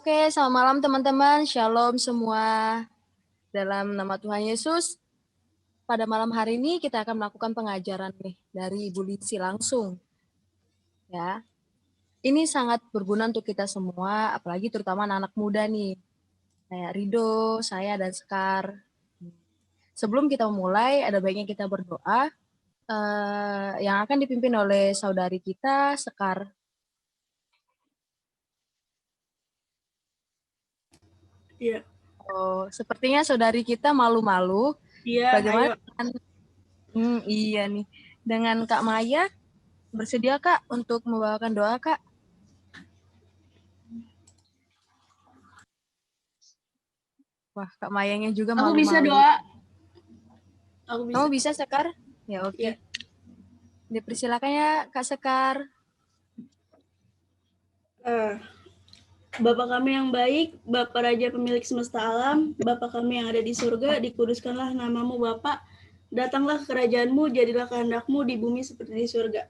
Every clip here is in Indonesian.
Oke, selamat malam teman-teman. Shalom semua. Dalam nama Tuhan Yesus, pada malam hari ini kita akan melakukan pengajaran nih dari Ibu Lindsay langsung. Ya. Ini sangat berguna untuk kita semua, apalagi terutama anak-anak muda nih. Kayak Rido, saya, dan Sekar. Sebelum kita mulai, ada baiknya kita berdoa. Yang akan dipimpin oleh saudari kita, Sekar. Iya. Oh, sepertinya saudari kita malu-malu. Iya, Bagaimana ayo. dengan iya nih. Dengan Kak Maya, bersedia Kak untuk membawakan doa Kak? Wah, Kak Mayanya juga Aku bisa malu-malu. doa. Aku bisa. Kamu bisa Sekar? Ya oke. Iya. Dipersilakan ya Kak Sekar. Bapa kami yang baik, Bapa Raja pemilik semesta alam, Bapa kami yang ada di surga, dikuduskanlah namamu Bapa. Datanglah kerajaanmu, jadilah kehendakmu di bumi seperti di surga.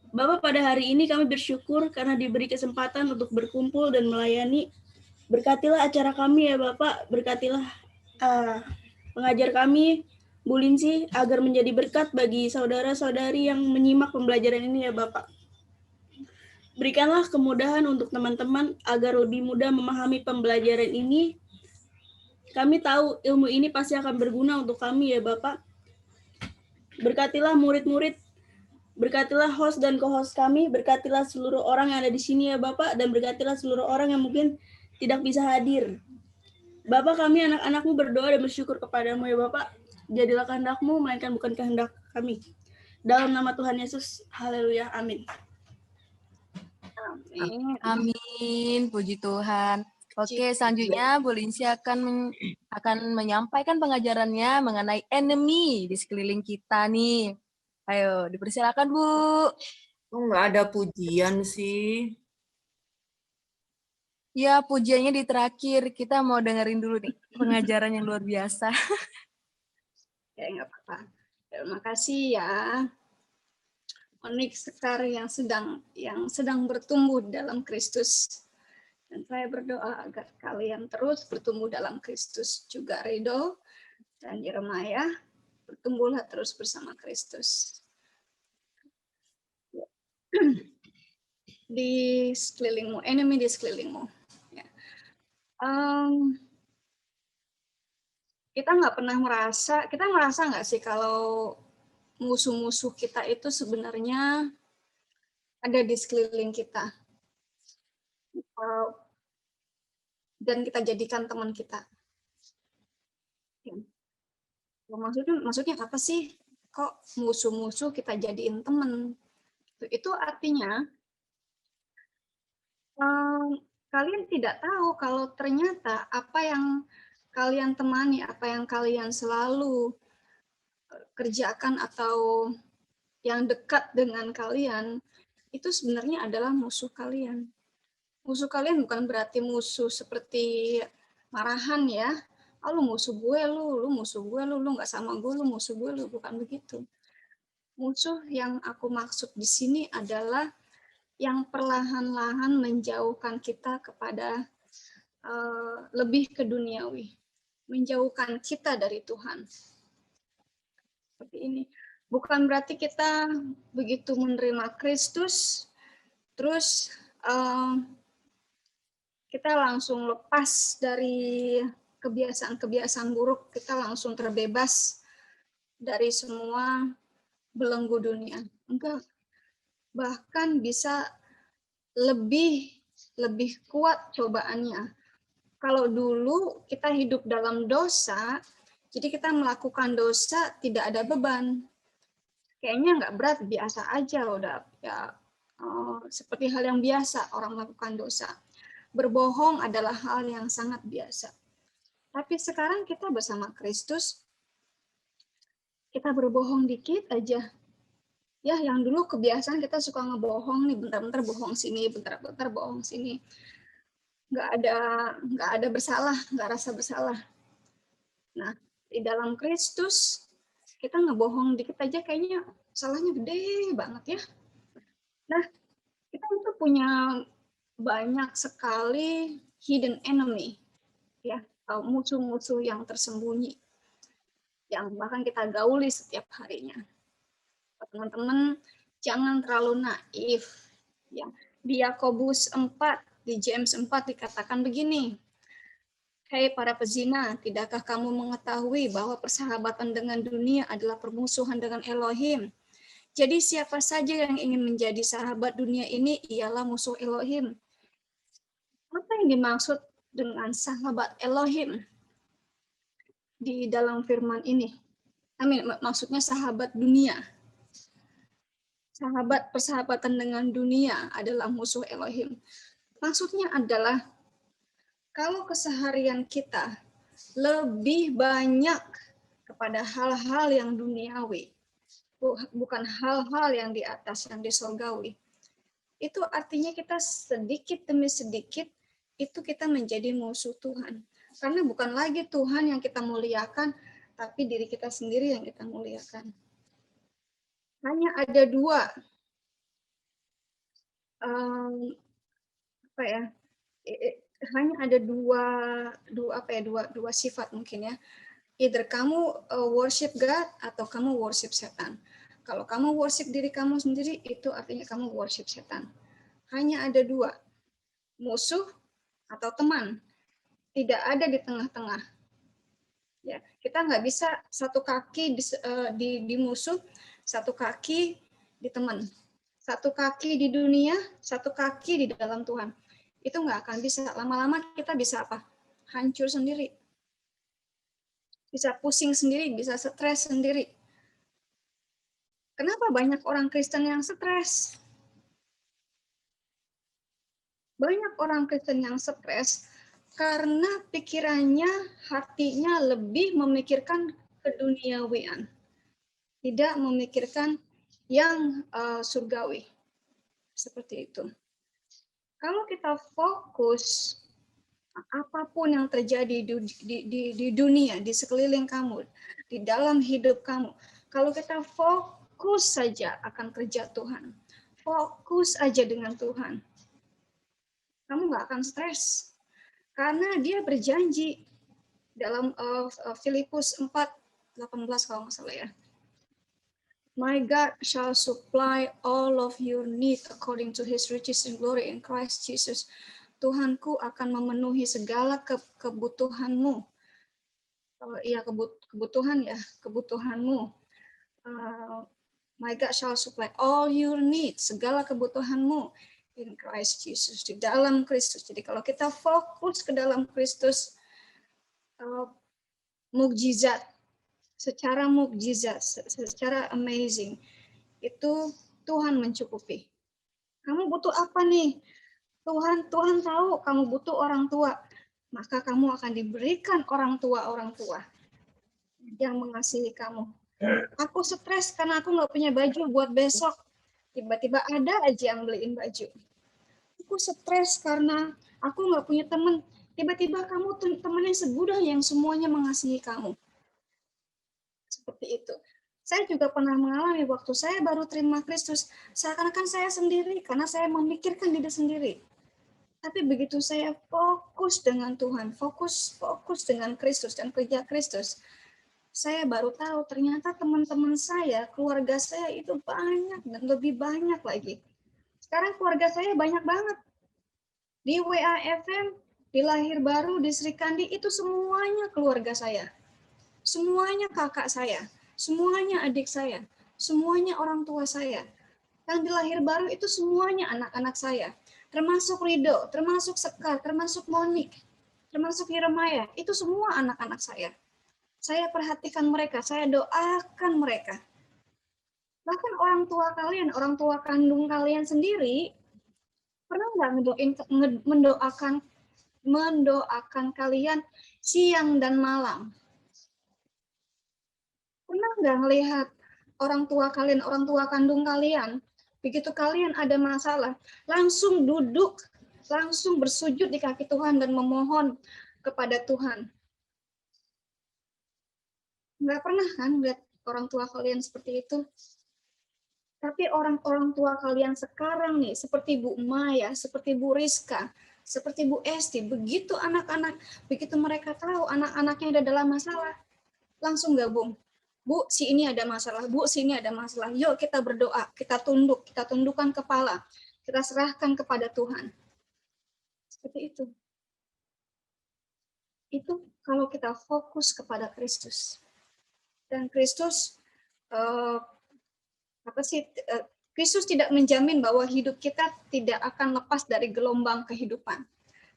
Bapa, pada hari ini kami bersyukur karena diberi kesempatan untuk berkumpul dan melayani. Berkatilah acara kami ya Bapak, berkatilah pengajar kami, Bu Lindsay, agar menjadi berkat bagi saudara-saudari yang menyimak pembelajaran ini ya Bapak. Berikanlah kemudahan untuk teman-teman agar lebih mudah memahami pembelajaran ini. Kami tahu ilmu ini pasti akan berguna untuk kami ya Bapak. Berkatilah murid-murid, berkatilah host dan co-host kami, berkatilah seluruh orang yang ada di sini ya Bapak, dan berkatilah seluruh orang yang mungkin tidak bisa hadir. Bapak, kami anak-anakmu berdoa dan bersyukur kepadamu ya Bapak. Jadilah kehendak-Mu, melainkan bukan kehendak kami. Dalam nama Tuhan Yesus, haleluya, amin. Amin, puji Tuhan. Oke, selanjutnya Bu Lindsay akan menyampaikan pengajarannya mengenai enemy di sekeliling kita nih. Ayo, dipersilakan Bu. Oh, nggak ada pujian sih. Ya, pujiannya di terakhir. Kita mau dengerin dulu nih pengajaran yang luar biasa. Ya, nggak apa-apa. Terima kasih ya. Onik Sekar yang sedang bertumbuh dalam Kristus. Dan saya berdoa agar kalian terus bertumbuh dalam Kristus. Juga Rido dan Yeremia, bertumbuhlah terus bersama Kristus. Di sekelilingmu, enemy di sekelilingmu. Ya. Kita merasa nggak sih kalau musuh-musuh kita itu sebenarnya ada di sekeliling kita. Dan kita jadikan teman kita. Ya. Maksudnya apa sih? Kok musuh-musuh kita jadiin teman? Itu artinya kalian tidak tahu kalau ternyata apa yang kalian temani, apa yang kalian selalu kerjakan atau yang dekat dengan kalian, itu sebenarnya adalah musuh kalian. Musuh kalian bukan berarti musuh seperti marahan ya. Lu musuh gue, lu musuh gue, lu nggak sama gue, lu musuh gue, lu bukan begitu. Musuh yang aku maksud di sini adalah yang perlahan-lahan menjauhkan kita kepada lebih ke duniawi, menjauhkan kita dari Tuhan. Seperti ini. Bukan berarti kita begitu menerima Kristus, terus kita langsung lepas dari kebiasaan-kebiasaan buruk, kita langsung terbebas dari semua belenggu dunia. Enggak. Bahkan bisa lebih kuat cobaannya. Kalau dulu kita hidup dalam dosa, jadi kita melakukan dosa tidak ada beban. Kayaknya nggak berat, biasa aja, udah ya seperti hal yang biasa orang melakukan dosa. Berbohong adalah hal yang sangat biasa. Tapi sekarang kita bersama Kristus, kita berbohong dikit aja. Ya, yang dulu kebiasaan kita suka ngebohong nih, bentar-bentar bohong sini, bentar-bentar bohong sini. Nggak ada bersalah, nggak rasa bersalah. Nah, di dalam Kristus, kita ngebohong dikit aja kayaknya salahnya gede banget ya. Nah, kita itu punya banyak sekali hidden enemy, ya, musuh-musuh yang tersembunyi, yang bahkan kita gauli setiap harinya. Teman-teman, jangan terlalu naif. Ya, di Yakobus 4, di James 4 dikatakan begini, "Hei para pezina, tidakkah kamu mengetahui bahwa persahabatan dengan dunia adalah permusuhan dengan Elohim? Jadi siapa saja yang ingin menjadi sahabat dunia ini ialah musuh Elohim." Apa yang dimaksud dengan sahabat Elohim di dalam firman ini? Maksudnya sahabat dunia. Persahabatan dengan dunia adalah musuh Elohim. Maksudnya adalah kalau keseharian kita lebih banyak kepada hal-hal yang duniawi, bukan hal-hal yang di atas, yang di surgawi, itu artinya kita sedikit demi sedikit itu kita menjadi musuh Tuhan. Karena bukan lagi Tuhan yang kita muliakan, tapi diri kita sendiri yang kita muliakan. Hanya ada dua hanya ada dua sifat mungkin ya. Either kamu worship God atau kamu worship setan. Kalau kamu worship diri kamu sendiri, itu artinya kamu worship setan. Hanya ada dua, musuh atau teman. Tidak ada di tengah-tengah. Ya, kita nggak bisa satu kaki di musuh, satu kaki di teman. Satu kaki di dunia, satu kaki di dalam Tuhan. Itu nggak akan bisa. Lama-lama kita bisa apa? Hancur sendiri. Bisa pusing sendiri, bisa stres sendiri. Kenapa banyak orang Kristen yang stres? Banyak orang Kristen yang stres karena pikirannya, hatinya lebih memikirkan keduniawian. Tidak memikirkan yang surgawi. Seperti itu. Kalau kita fokus apapun yang terjadi di dunia, di sekeliling kamu, di dalam hidup kamu, kalau kita fokus saja akan kerja Tuhan, fokus aja dengan Tuhan, kamu nggak akan stres. Karena dia berjanji dalam Filipus 4:18 kalau nggak salah ya. My God shall supply all of your need according to his riches and glory in Christ Jesus. Tuhanku akan memenuhi segala kebutuhanmu. Kebutuhanmu. My God shall supply all your needs, segala kebutuhanmu in Christ Jesus, di dalam Kristus. Jadi kalau kita fokus ke dalam Kristus, mukjizat, secara amazing, itu Tuhan mencukupi. Kamu butuh apa nih? Tuhan tahu kamu butuh orang tua, maka kamu akan diberikan orang tua yang mengasihi kamu. Aku stres karena aku nggak punya baju buat besok. Tiba-tiba ada aja yang beliin baju. Aku stres karena aku nggak punya teman. Tiba-tiba kamu temannya segudang yang semuanya mengasihi kamu. Seperti itu. Saya juga pernah mengalami waktu saya baru terima Kristus, seakan-akan saya sendiri karena saya memikirkan diri sendiri. Tapi begitu saya fokus dengan Tuhan, fokus dengan Kristus dan kerja Kristus, saya baru tahu ternyata teman-teman saya, keluarga saya itu banyak dan lebih banyak lagi. Sekarang keluarga saya banyak banget. Di WAFM, di Lahir Baru, di Sri Kandi, itu semuanya keluarga saya. Semuanya kakak saya, semuanya adik saya, semuanya orang tua saya. Yang di Lahir Baru itu semuanya anak-anak saya. Termasuk Rido, termasuk Sekar, termasuk Monik, termasuk Yeremaya. Itu semua anak-anak saya. Saya perhatikan mereka, saya doakan mereka. Bahkan orang tua kalian, orang tua kandung kalian sendiri, pernah nggak mendoakan kalian siang dan malam? Pernah nggak melihat orang tua kalian, orang tua kandung kalian, begitu kalian ada masalah, langsung duduk, langsung bersujud di kaki Tuhan dan memohon kepada Tuhan? Nggak pernah kan lihat orang tua kalian seperti itu? Tapi orang-orang tua kalian sekarang nih, seperti Bu Maya, seperti Bu Rizka, seperti Bu Esti, begitu anak-anak, begitu mereka tahu anak-anaknya ada dalam masalah, langsung gabung. Bu, si ini ada masalah, Bu, si ini ada masalah. Yuk kita berdoa, kita tundukkan kepala, kita serahkan kepada Tuhan. Seperti itu. Itu kalau kita fokus kepada Kristus. Dan Kristus Kristus tidak menjamin bahwa hidup kita tidak akan lepas dari gelombang kehidupan.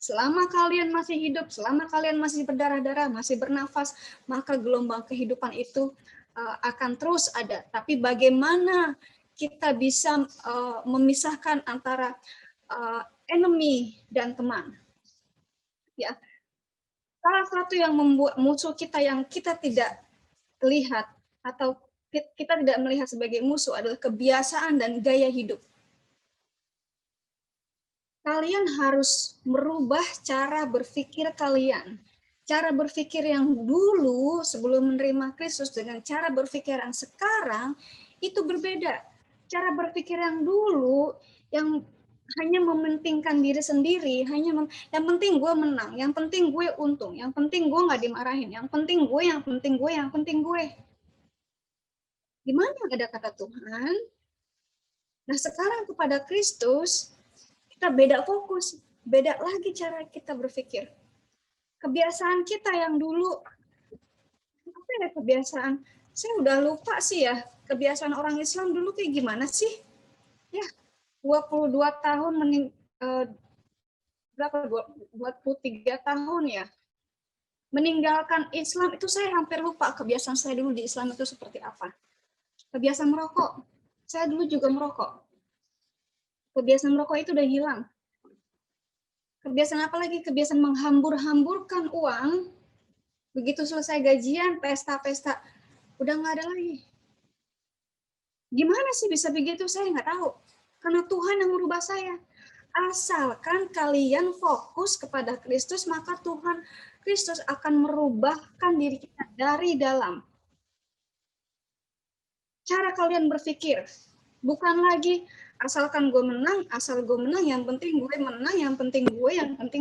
Selama kalian masih hidup, selama kalian masih berdarah-darah, masih bernafas, maka gelombang kehidupan itu akan terus ada. Tapi bagaimana kita bisa memisahkan antara enemy dan teman? Ya, salah satu yang membuat musuh kita yang kita tidak lihat atau kita tidak melihat sebagai musuh adalah kebiasaan dan gaya hidup. Kalian harus merubah cara berpikir kalian. Cara berpikir yang dulu sebelum menerima Kristus dengan cara berpikir yang sekarang itu berbeda. Cara berpikir yang dulu yang hanya mementingkan diri sendiri, yang penting gue menang, yang penting gue untung, yang penting gue nggak dimarahin, yang penting gue. Di mana ada kata Tuhan? Nah sekarang kepada Kristus, kita beda fokus, beda lagi cara kita berpikir. Kebiasaan kita yang dulu, apa ya kebiasaan? Saya udah lupa sih ya, kebiasaan orang Islam dulu kayak gimana sih? Ya, 22 tahun berapa 23 tahun ya. Meninggalkan Islam itu saya hampir lupa kebiasaan saya dulu di Islam itu seperti apa. Kebiasaan merokok. Saya dulu juga merokok. Kebiasaan merokok itu udah hilang. Kebiasaan apa lagi? Kebiasaan menghambur-hamburkan uang. Begitu selesai gajian, pesta-pesta, udah nggak ada lagi. Gimana sih bisa begitu? Saya nggak tahu. Karena Tuhan yang merubah saya. Asalkan kalian fokus kepada Kristus, maka Tuhan Kristus akan merubahkan diri kita dari dalam. Cara kalian berpikir, bukan lagi asalkan gue menang, asal gue menang, yang penting gue menang, yang penting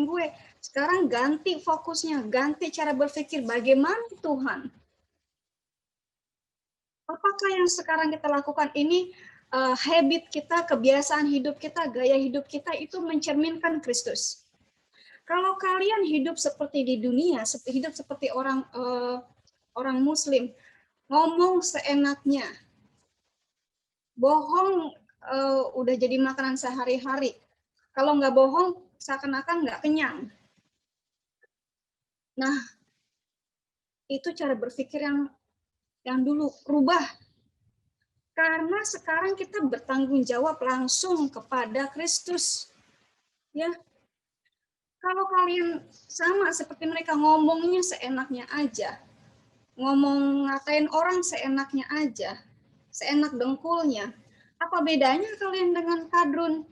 gue. Sekarang ganti fokusnya, ganti cara berpikir, bagaimana Tuhan. Apakah yang sekarang kita lakukan ini, habit kita, kebiasaan hidup kita, gaya hidup kita itu mencerminkan Kristus. Kalau kalian hidup seperti di dunia, hidup seperti orang Muslim, ngomong seenaknya, bohong udah jadi makanan sehari-hari. Kalau nggak bohong, seakan-akan nggak kenyang. Nah, itu cara berpikir yang dulu rubah. Karena sekarang kita bertanggung jawab langsung kepada Kristus. Ya. Kalau kalian sama seperti mereka ngomongnya seenaknya aja. Ngomong ngatain orang seenaknya aja. Seenak dengkulnya. Apa bedanya kalian dengan kadrun?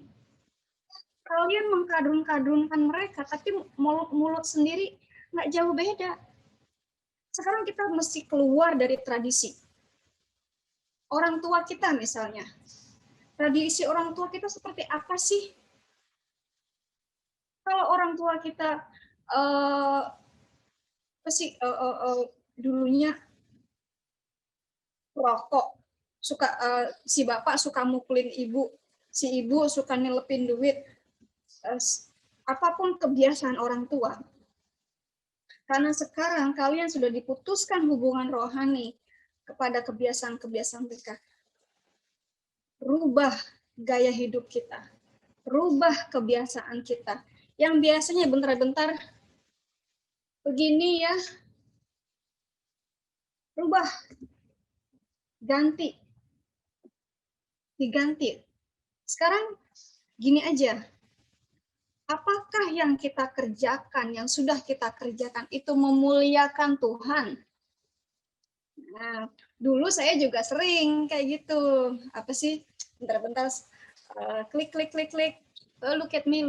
Kalian mengkadrun-kadrunkan mereka, tapi mulut sendiri nggak jauh beda. Sekarang kita mesti keluar dari tradisi. Orang tua kita misalnya. Tradisi orang tua kita seperti apa sih? Kalau orang tua kita dulunya rokok, si bapak suka mukulin ibu, si ibu suka nilepin duit, apapun kebiasaan orang tua. Karena sekarang kalian sudah diputuskan hubungan rohani kepada kebiasaan-kebiasaan mereka. Rubah gaya hidup kita. Rubah kebiasaan kita. Yang biasanya bentar-bentar begini ya. Rubah. Ganti. Diganti. Sekarang gini aja. Apakah yang kita kerjakan, yang sudah kita kerjakan itu memuliakan Tuhan? Nah, dulu saya juga sering kayak gitu. Apa sih? Bentar-bentar klik. Look at me,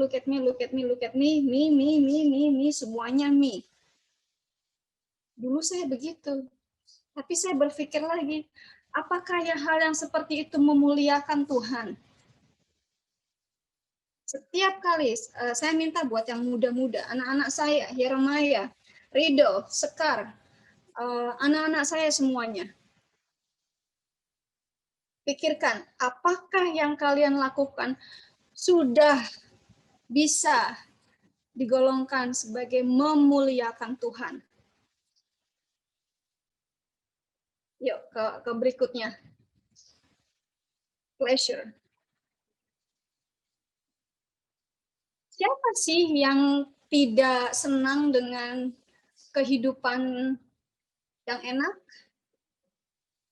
me, semuanya me. Dulu saya begitu. Tapi saya berpikir lagi, Apakah ya hal yang seperti itu memuliakan Tuhan? Setiap kali saya minta buat yang muda-muda, anak-anak saya, Yeremia, Rido, Sekar, anak-anak saya semuanya. Pikirkan, apakah yang kalian lakukan sudah bisa digolongkan sebagai memuliakan Tuhan? Yuk ke berikutnya. Pleasure. Siapa sih yang tidak senang dengan kehidupan yang enak?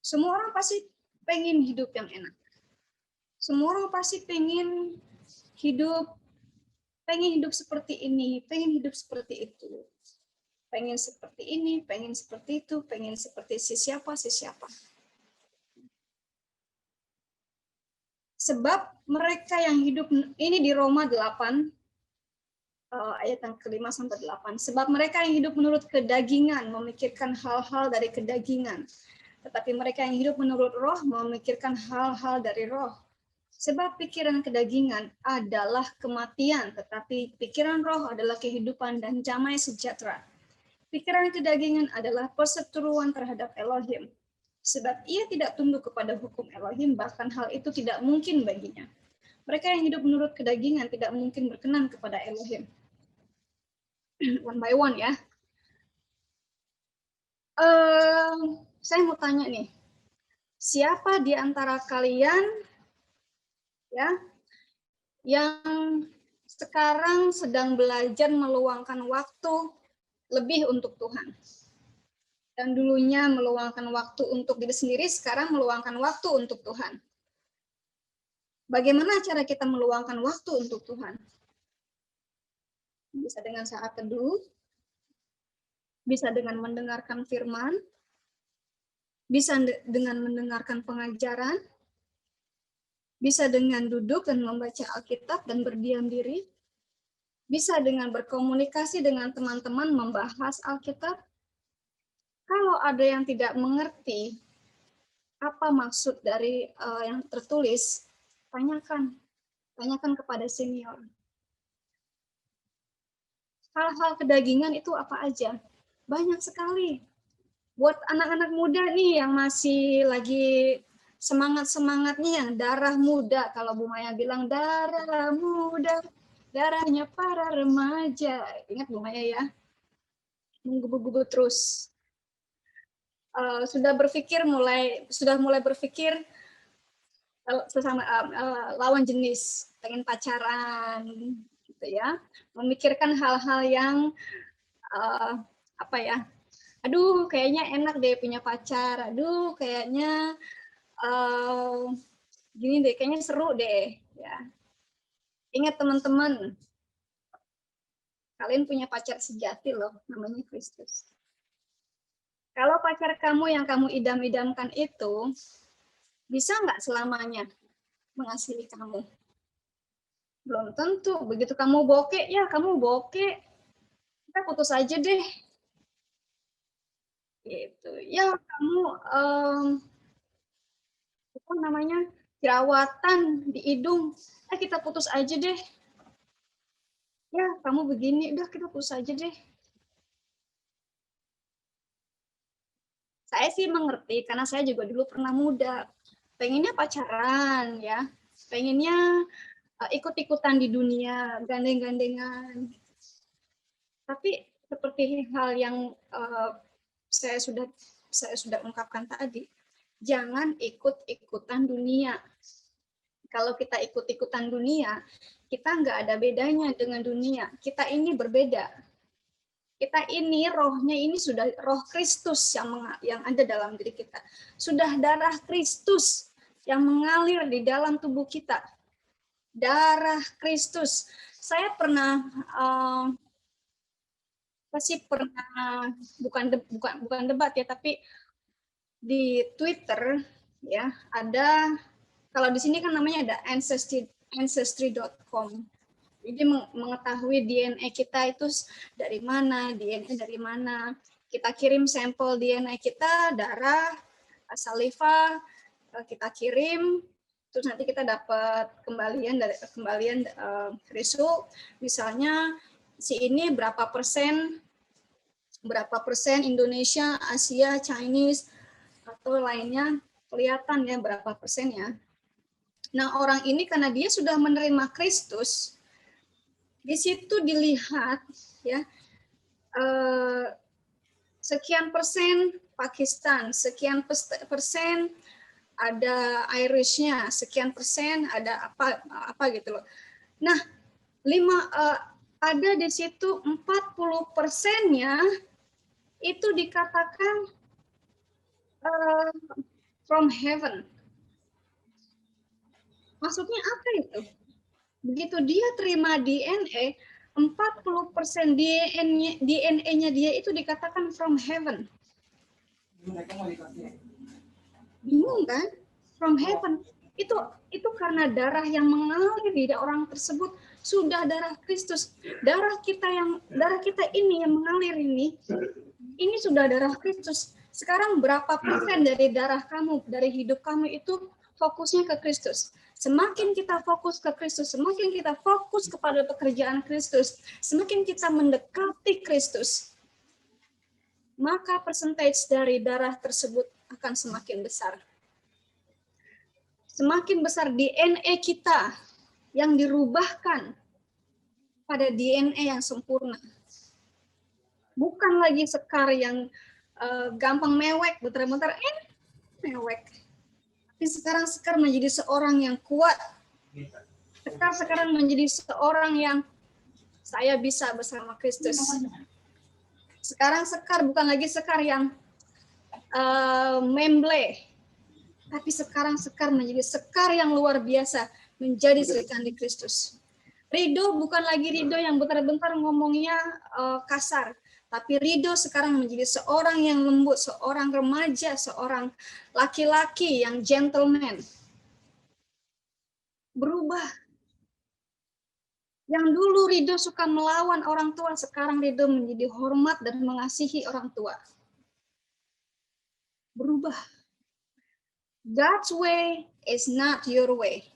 Semua orang pasti pengen hidup yang enak. Semua orang pasti pengen hidup seperti ini, pengen hidup seperti itu. Pengen seperti ini, pengen seperti itu, pengen seperti si siapa. Sebab mereka yang hidup, ini di Roma 8, ayat yang ke-5 sampai 8. Sebab mereka yang hidup menurut kedagingan memikirkan hal-hal dari kedagingan. Tetapi mereka yang hidup menurut roh memikirkan hal-hal dari roh. Sebab pikiran kedagingan adalah kematian, tetapi pikiran roh adalah kehidupan dan damai sejahtera. Pikiran kedagingan adalah perseteruan terhadap Elohim. Sebab ia tidak tunduk kepada hukum Elohim, bahkan hal itu tidak mungkin baginya. Mereka yang hidup menurut kedagingan tidak mungkin berkenan kepada Elohim. One by one ya. Saya mau tanya nih, siapa di antara kalian ya yang sekarang sedang belajar meluangkan waktu lebih untuk Tuhan? Dan dulunya meluangkan waktu untuk diri sendiri, sekarang meluangkan waktu untuk Tuhan. Bagaimana cara kita meluangkan waktu untuk Tuhan? Bisa dengan saat teduh, bisa dengan mendengarkan firman, bisa dengan mendengarkan pengajaran, bisa dengan duduk dan membaca Alkitab dan berdiam diri, bisa dengan berkomunikasi dengan teman-teman membahas Alkitab. Kalau ada yang tidak mengerti apa maksud dari yang tertulis, tanyakan kepada senior. Hal-hal kedagingan itu apa aja? Banyak sekali. Buat anak-anak muda nih yang masih lagi semangat-semangatnya, yang darah muda, kalau Bu Maya bilang darah muda, darahnya para remaja. Ingat Bu Maya ya? Menggebu-gebu terus. Sudah mulai berpikir sesama lawan jenis, pengen pacaran gitu ya, memikirkan hal-hal yang aduh kayaknya enak deh punya pacar, aduh kayaknya gini deh, kayaknya seru deh ya. Ingat teman-teman, kalian punya pacar sejati loh, namanya Kristus. Kalau pacar kamu yang kamu idam-idamkan itu bisa nggak selamanya mengasihi kamu? Belum tentu. Begitu kamu bokeh, ya kamu bokeh, kita putus aja deh. Gitu. Ya kamu jerawatan di hidung, kita putus aja deh. Ya kamu begini, udah kita putus aja deh. Saya sih mengerti karena saya juga dulu pernah muda, pengennya pacaran ya, pengennya ikut-ikutan di dunia, gandeng-gandengan. Tapi seperti hal yang saya sudah ungkapkan tadi, jangan ikut-ikutan dunia. Kalau kita ikut-ikutan dunia, kita nggak ada bedanya dengan dunia. Kita ini berbeda. Kita ini rohnya ini sudah roh Kristus yang ada dalam diri kita. Sudah darah Kristus yang mengalir di dalam tubuh kita. Darah Kristus. Saya pernah bukan debat ya, tapi di Twitter ya ada, kalau di sini kan namanya ada ancestry.com. Jadi mengetahui DNA kita itu dari mana, DNA dari mana. Kita kirim sampel DNA kita, darah, asal Liva, kita kirim, terus nanti kita dapat kembalian result, misalnya si ini berapa persen Indonesia, Asia, Chinese, atau lainnya, kelihatan ya berapa persennya. Nah, orang ini karena dia sudah menerima Kristus, di situ dilihat ya, sekian persen Pakistan, sekian persen ada Irishnya, sekian persen ada apa gitu loh. Nah, ada di situ 40%-nya itu dikatakan from heaven. Maksudnya apa itu? Begitu dia terima DNA, 40% DNA-nya dia itu dikatakan from heaven. Bingung kan? From heaven. Itu karena darah yang mengalir di orang tersebut sudah darah Kristus. Darah kita ini yang mengalir ini sudah darah Kristus. Sekarang berapa persen dari darah kamu, dari hidup kamu itu fokusnya ke Kristus? Semakin kita fokus ke Kristus, semakin kita fokus kepada pekerjaan Kristus, semakin kita mendekati Kristus, maka persentage dari darah tersebut akan semakin besar. Semakin besar DNA kita yang dirubahkan pada DNA yang sempurna. Bukan lagi sekar yang gampang mewek, bentar-bentar mewek. Tapi sekarang menjadi seorang yang kuat. Sekarang menjadi seorang yang saya bisa bersama Kristus. Sekarang sekar bukan lagi sekar yang memble, tapi sekarang sekar menjadi sekar yang luar biasa, menjadi serikan di Kristus. Ridho bukan lagi ridho yang bentar-bentar ngomongnya kasar, tapi ridho sekarang menjadi seorang yang lembut, seorang remaja, seorang laki-laki yang gentleman. Berubah. Yang dulu ridho suka melawan orang tua, sekarang ridho menjadi hormat dan mengasihi orang tua. Berubah. God's way is not your way.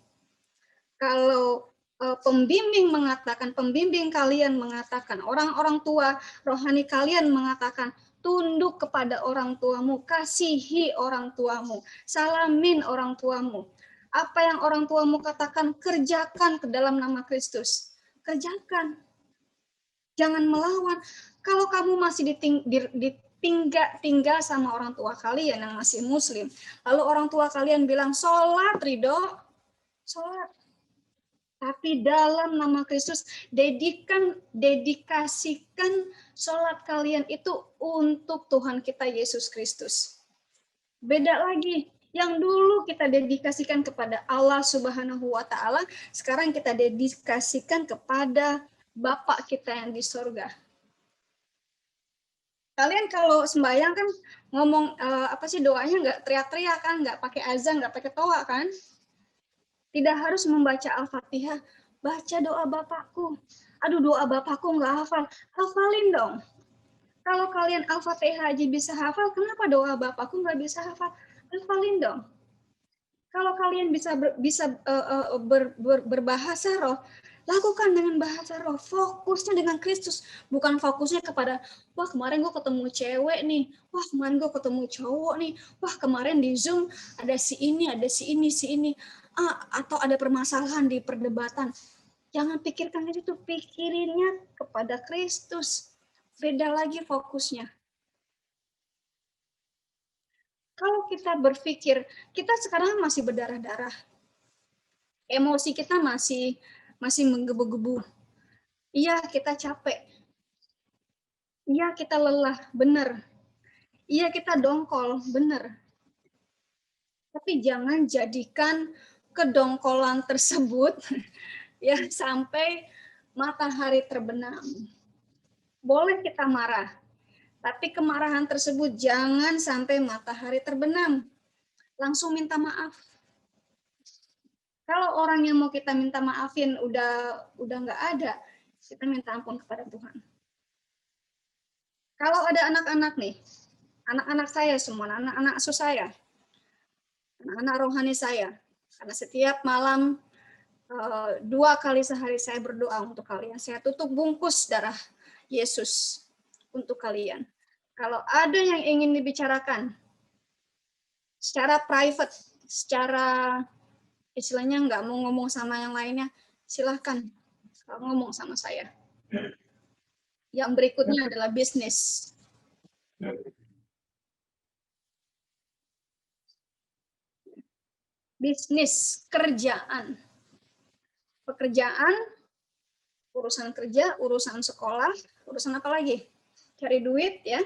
Kalau pembimbing kalian mengatakan, orang-orang tua rohani kalian mengatakan, tunduk kepada orang tuamu, kasihi orang tuamu, salamin orang tuamu. Apa yang orang tuamu katakan, kerjakan ke dalam nama Kristus. Kerjakan. Jangan melawan. Kalau kamu masih tinggal sama orang tua kalian yang masih muslim, lalu orang tua kalian bilang, sholat, Ridho, sholat. Tapi dalam nama Kristus, dedikasikan sholat kalian itu untuk Tuhan kita Yesus Kristus. Beda lagi, yang dulu kita dedikasikan kepada Allah Subhanahu wa Ta'ala, sekarang kita dedikasikan kepada Bapa kita yang di surga. Kalian kalau sembahyang kan ngomong doanya nggak teriak-teriak kan, nggak pakai azan, nggak pakai toa kan? Tidak harus membaca Al-Fatihah, baca doa Bapakku. Aduh, doa Bapakku nggak hafal. Hafalin dong. Kalau kalian Al-Fatihah aja bisa hafal, kenapa doa Bapakku nggak bisa hafal? Hafalin dong. Kalau kalian bisa berbahasa roh, lakukan dengan bahasa roh. Fokusnya dengan Kristus. Bukan fokusnya kepada, wah kemarin gue ketemu cewek nih. Wah kemarin gue ketemu cowok nih. Wah kemarin di Zoom ada si ini, ada si ini, si ini. Atau ada permasalahan di perdebatan. Jangan pikirkan itu, pikirinnya kepada Kristus. Beda lagi fokusnya. Kalau kita berpikir, kita sekarang masih berdarah-darah. Emosi kita masih menggebu-gebu. Iya, kita capek. Iya, kita lelah, benar. Iya, kita dongkol, benar. Tapi jangan jadikan kedongkolan tersebut ya sampai matahari terbenam. Boleh kita marah, tapi kemarahan tersebut jangan sampai matahari terbenam. Langsung minta maaf. Kalau orang yang mau kita minta maafin udah nggak ada, kita minta ampun kepada Tuhan. Kalau ada anak-anak nih, anak-anak saya semua, anak-anak asuh saya, anak-anak rohani saya. Karena setiap malam 2 kali sehari saya berdoa untuk kalian. Saya tutup bungkus darah Yesus untuk kalian. Kalau ada yang ingin dibicarakan secara private, secara istilahnya nggak mau ngomong sama yang lainnya, silahkan ngomong sama saya. Yang berikutnya adalah bisnis. Bisnis, kerjaan. Pekerjaan, urusan kerja, urusan sekolah, urusan apa lagi? Cari duit ya.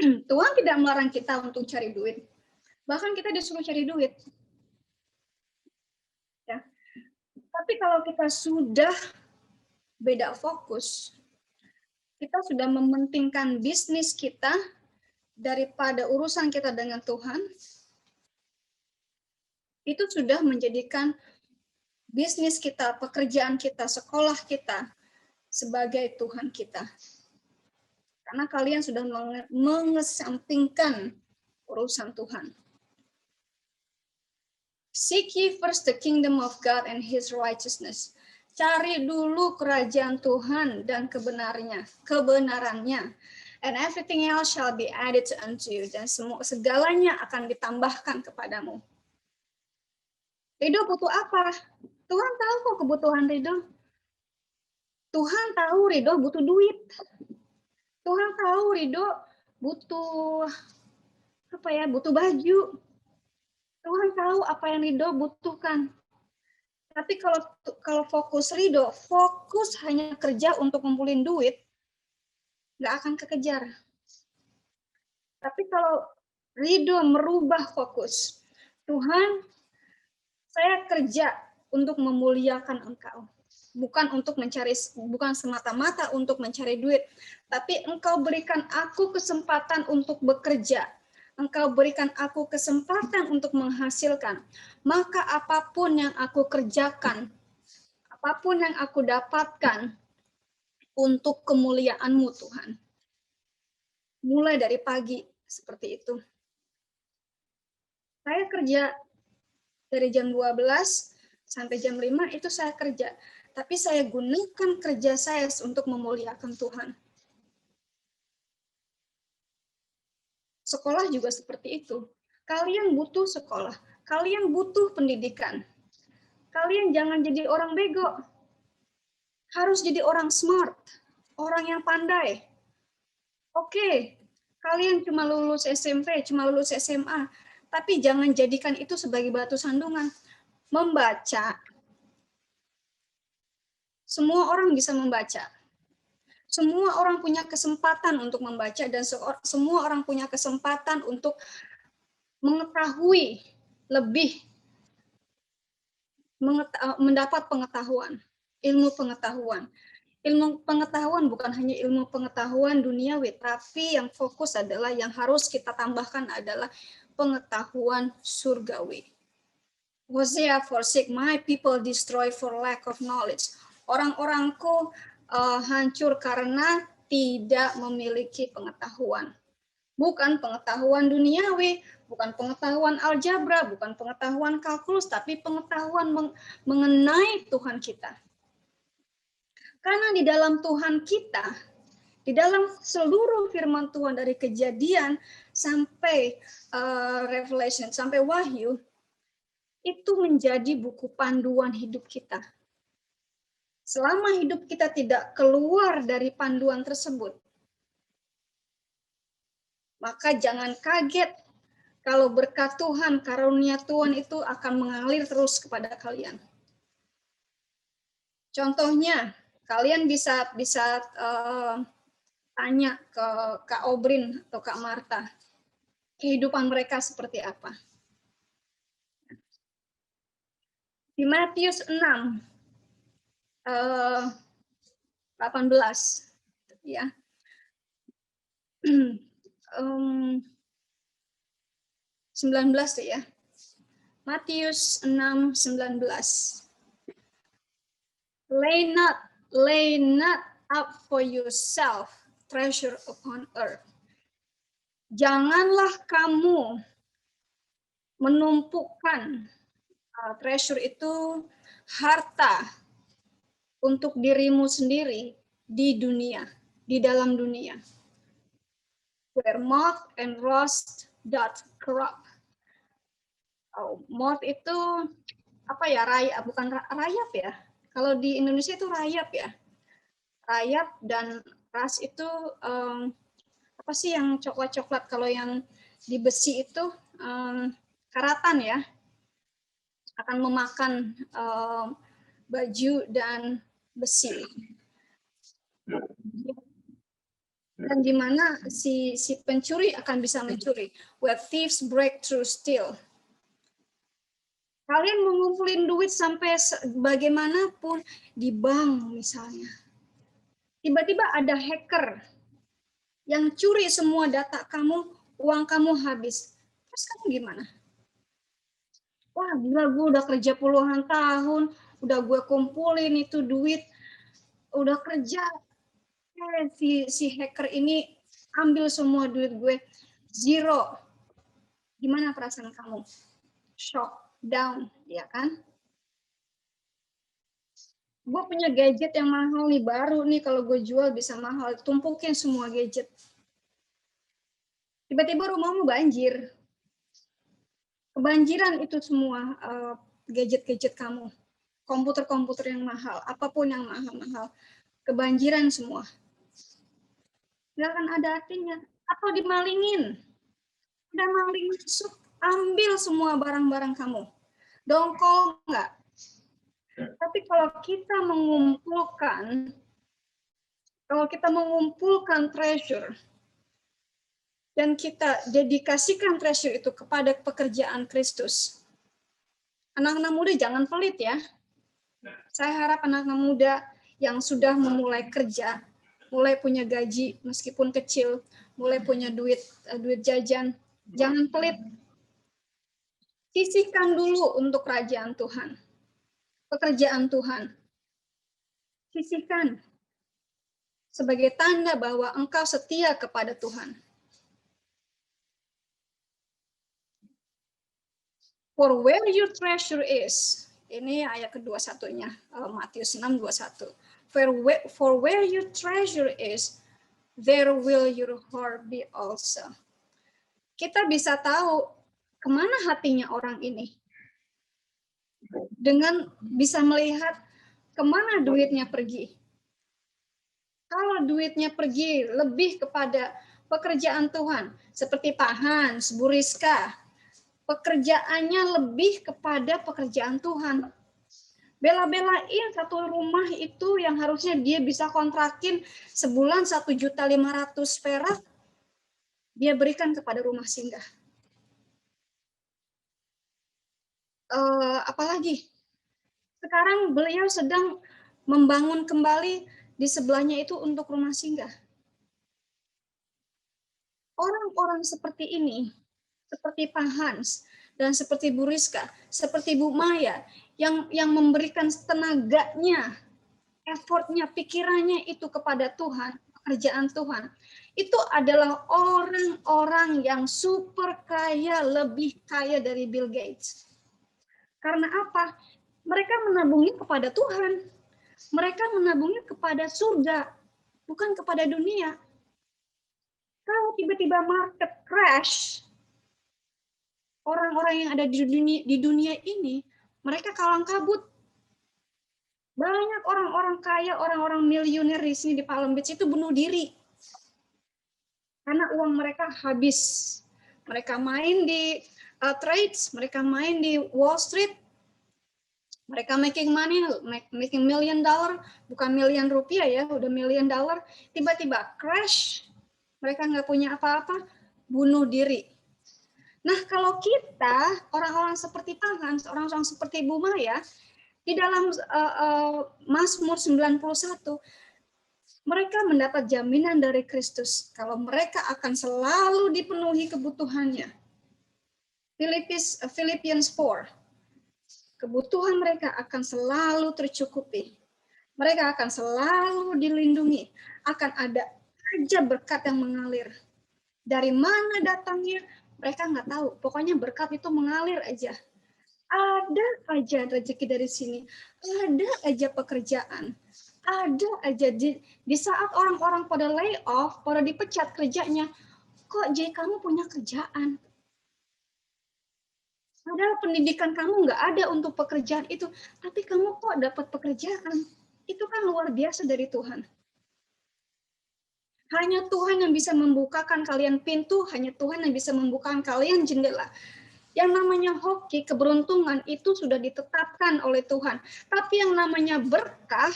Tuhan tidak melarang kita untuk cari duit. Bahkan kita disuruh cari duit. Ya. Tapi kalau kita sudah beda fokus, kita sudah mementingkan bisnis kita daripada urusan kita dengan Tuhan, itu sudah menjadikan bisnis kita, pekerjaan kita, sekolah kita sebagai Tuhan kita. Karena kalian sudah mengesampingkan urusan Tuhan. Seek ye first the kingdom of God and his righteousness. Cari dulu kerajaan Tuhan dan kebenarannya. And everything else shall be added unto you. Dan segalanya akan ditambahkan kepadamu. Ridho butuh apa? Tuhan tahu kok kebutuhan Ridho. Tuhan tahu Ridho butuh duit. Tuhan tahu Ridho butuh butuh baju. Tuhan tahu apa yang Ridho butuhkan. Tapi kalau fokus Ridho, fokus hanya kerja untuk ngumpulin duit, nggak akan kekejar. Tapi kalau Ridho merubah fokus, Tuhan, saya kerja untuk memuliakan Engkau. Bukan semata-mata untuk mencari duit, tapi Engkau berikan aku kesempatan untuk bekerja. Engkau berikan aku kesempatan untuk menghasilkan. Maka apapun yang aku kerjakan, apapun yang aku dapatkan untuk kemuliaan-Mu Tuhan. Mulai dari pagi seperti itu. Saya kerja dari jam 12 sampai jam 5 itu saya kerja. Tapi saya gunakan kerja saya untuk memuliakan Tuhan. Sekolah juga seperti itu. Kalian butuh sekolah. Kalian butuh pendidikan. Kalian jangan jadi orang bego. Harus jadi orang smart. Orang yang pandai. Oke, kalian cuma lulus SMP, cuma lulus SMA. Tapi jangan jadikan itu sebagai batu sandungan. Membaca. Semua orang bisa membaca. Semua orang punya kesempatan untuk membaca dan semua orang punya kesempatan untuk mengetahui lebih, mendapat pengetahuan, ilmu pengetahuan. Ilmu pengetahuan bukan hanya ilmu pengetahuan duniawi, tapi yang fokus adalah yang harus kita tambahkan adalah pengetahuan surgawi. Hosea 4:6, my people destroy for lack of knowledge. Orang-orangku hancur karena tidak memiliki pengetahuan. Bukan pengetahuan duniawi, bukan pengetahuan algebra, bukan pengetahuan kalkulus, tapi pengetahuan mengenai Tuhan kita. Karena di dalam Tuhan kita, di dalam seluruh firman Tuhan dari Kejadian sampai Revelation, sampai Wahyu, itu menjadi buku panduan hidup kita. Selama hidup kita tidak keluar dari panduan tersebut, maka jangan kaget kalau berkat Tuhan, karunia Tuhan itu akan mengalir terus kepada kalian. Contohnya, kalian bisa tanya ke Kak Obrin atau Kak Marta, kehidupan mereka seperti apa. Di Matius 6, 18, ya. 19 ya. Matius 6:19. Lay not up for yourself treasure upon earth. Janganlah kamu menumpukan treasure itu harta untuk dirimu sendiri di dunia, di dalam dunia. Where moth and rust doth corrupt. Moth itu apa ya? Bukan rayap ya. Kalau di Indonesia itu rayap ya. Rayap dan rust itu apa sih yang coklat-coklat? Kalau yang di besi itu karatan ya. Akan memakan baju dan besi. Dan di mana si pencuri akan bisa mencuri. Where thieves break through steal. Kalian mengumpulin duit sampai bagaimanapun di bank misalnya. Tiba-tiba ada hacker yang curi semua data kamu, uang kamu habis. Terus kamu gimana? Wah, gila, gue udah kerja puluhan tahun, udah gue kumpulin itu duit, udah kerja. Si hacker ini ambil semua duit gue, zero. Gimana perasaan kamu? Shock, down, ya kan? Gue punya gadget yang mahal nih, baru nih kalau gue jual bisa mahal, tumpukin semua gadget. Tiba-tiba rumahmu banjir. Kebanjiran itu semua gadget-gadget kamu. Komputer-komputer yang mahal, apapun yang mahal-mahal. Kebanjiran semua. Nggak akan ada artinya. Atau dimalingin. Udah maling masuk, ambil semua barang-barang kamu. Dongkol nggak? Tapi kalau kita mengumpulkan treasure, dan kita dedikasikan treasure itu kepada pekerjaan Kristus. Anak-anak muda jangan pelit ya. Saya harap anak-anak muda yang sudah memulai kerja, mulai punya gaji meskipun kecil, mulai punya duit jajan, jangan pelit. Sisihkan dulu untuk kerajaan Tuhan. Pekerjaan Tuhan. Sisihkan sebagai tanda bahwa engkau setia kepada Tuhan. For where your treasure is, ini ayat ke-21-nya, Matius 6:21. For where your treasure is, there will your heart be also. Kita bisa tahu kemana hatinya orang ini. Dengan bisa melihat kemana duitnya pergi. Kalau duitnya pergi lebih kepada pekerjaan Tuhan, seperti Pak Hans, Bu Rizka, pekerjaannya lebih kepada pekerjaan Tuhan. Bela-belain satu rumah itu yang harusnya dia bisa kontrakin sebulan 1.500.000 perak, dia berikan kepada rumah singgah. Apalagi sekarang beliau sedang membangun kembali di sebelahnya itu untuk rumah singgah. Orang-orang seperti ini, seperti Pak Hans dan seperti Bu Rizka, seperti Bu Maya, yang memberikan tenaganya, effortnya, pikirannya itu kepada Tuhan, pekerjaan Tuhan, itu adalah orang-orang yang super kaya, lebih kaya dari Bill Gates. Karena apa? Mereka menabungnya kepada Tuhan. Mereka menabungnya kepada surga, bukan kepada dunia. Kalau tiba-tiba market crash, orang-orang yang ada di dunia ini, mereka kalang kabut. Banyak orang-orang kaya, orang-orang miliuner di sini di Palm Beach itu bunuh diri. Karena uang mereka habis. Mereka main di trades, mereka main di Wall Street, mereka making money, making $1 million, bukan milian rupiah ya, udah $1 million. Tiba-tiba crash, mereka nggak punya apa-apa, bunuh diri. Nah, kalau kita, orang-orang seperti Pak Hans, orang-orang seperti Bu Maya, di dalam Mazmur 91, mereka mendapat jaminan dari Kristus kalau mereka akan selalu dipenuhi kebutuhannya. Philippians 4. Kebutuhan mereka akan selalu tercukupi. Mereka akan selalu dilindungi. Akan ada aja berkat yang mengalir. Dari mana datangnya? Mereka nggak tahu. Pokoknya berkat itu mengalir aja. Ada aja rezeki dari sini. Ada aja pekerjaan. Ada aja di saat orang-orang pada lay off, pada dipecat kerjanya, kok jadi kamu punya kerjaan? Padahal pendidikan kamu nggak ada untuk pekerjaan itu, tapi kamu kok dapat pekerjaan? Itu kan luar biasa dari Tuhan. Hanya Tuhan yang bisa membukakan kalian pintu, hanya Tuhan yang bisa membukakan kalian jendela. Yang namanya hoki, keberuntungan itu sudah ditetapkan oleh Tuhan. Tapi yang namanya berkah,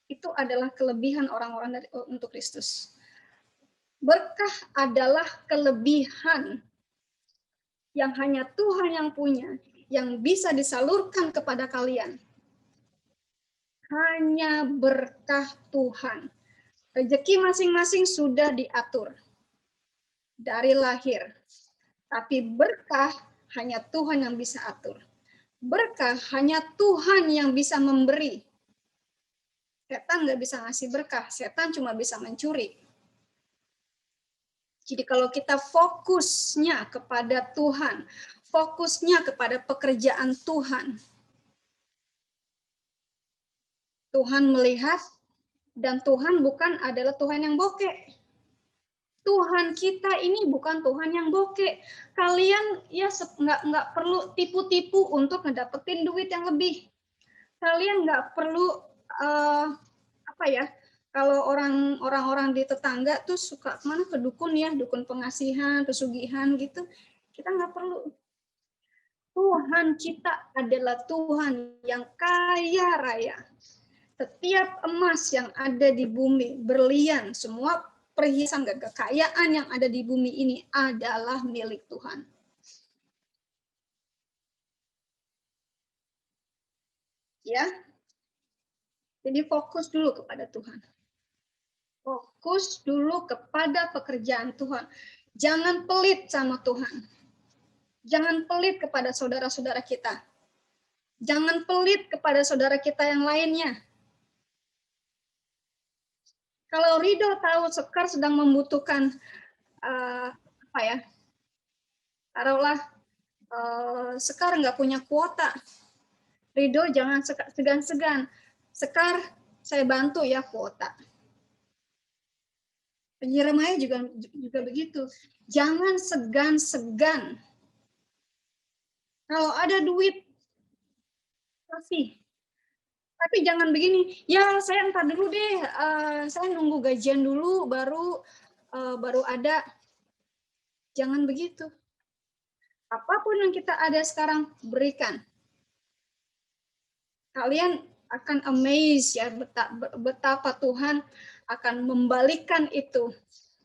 itu adalah kelebihan orang-orang untuk Kristus. Berkah adalah kelebihan yang hanya Tuhan yang punya, yang bisa disalurkan kepada kalian. Hanya berkah Tuhan. Rezeki masing-masing sudah diatur dari lahir. Tapi berkah hanya Tuhan yang bisa atur. Berkah hanya Tuhan yang bisa memberi. Setan nggak bisa ngasih berkah, setan cuma bisa mencuri. Jadi kalau kita fokusnya kepada Tuhan, fokusnya kepada pekerjaan Tuhan, Tuhan melihat, dan Tuhan bukan adalah Tuhan yang bokeh. Tuhan kita ini bukan Tuhan yang bokeh. Kalian ya nggak perlu tipu-tipu untuk ngedapetin duit yang lebih. Kalian nggak perlu kalau orang-orang di tetangga tuh suka mana ke dukun ya, dukun pengasihan, pesugihan gitu. Kita nggak perlu. Tuhan kita adalah Tuhan yang kaya raya. Setiap emas yang ada di bumi, berlian, semua perhiasan kekayaan yang ada di bumi ini adalah milik Tuhan. Ya. Jadi fokus dulu kepada Tuhan. Fokus dulu kepada pekerjaan Tuhan. Jangan pelit sama Tuhan. Jangan pelit kepada saudara-saudara kita. Jangan pelit kepada saudara kita yang lainnya. Kalau Ridho tahu Sekar sedang membutuhkan taruhlah Sekar nggak punya kuota. Ridho jangan segan-segan. Sekar, saya bantu ya kuota. Yeremia juga begitu. Jangan segan-segan. Kalau ada duit, kasih. Tapi jangan begini, ya saya entar dulu deh, saya nunggu gajian dulu, baru ada. Jangan begitu. Apapun yang kita ada sekarang, berikan. Kalian akan amazed ya betapa Tuhan akan membalikkan itu,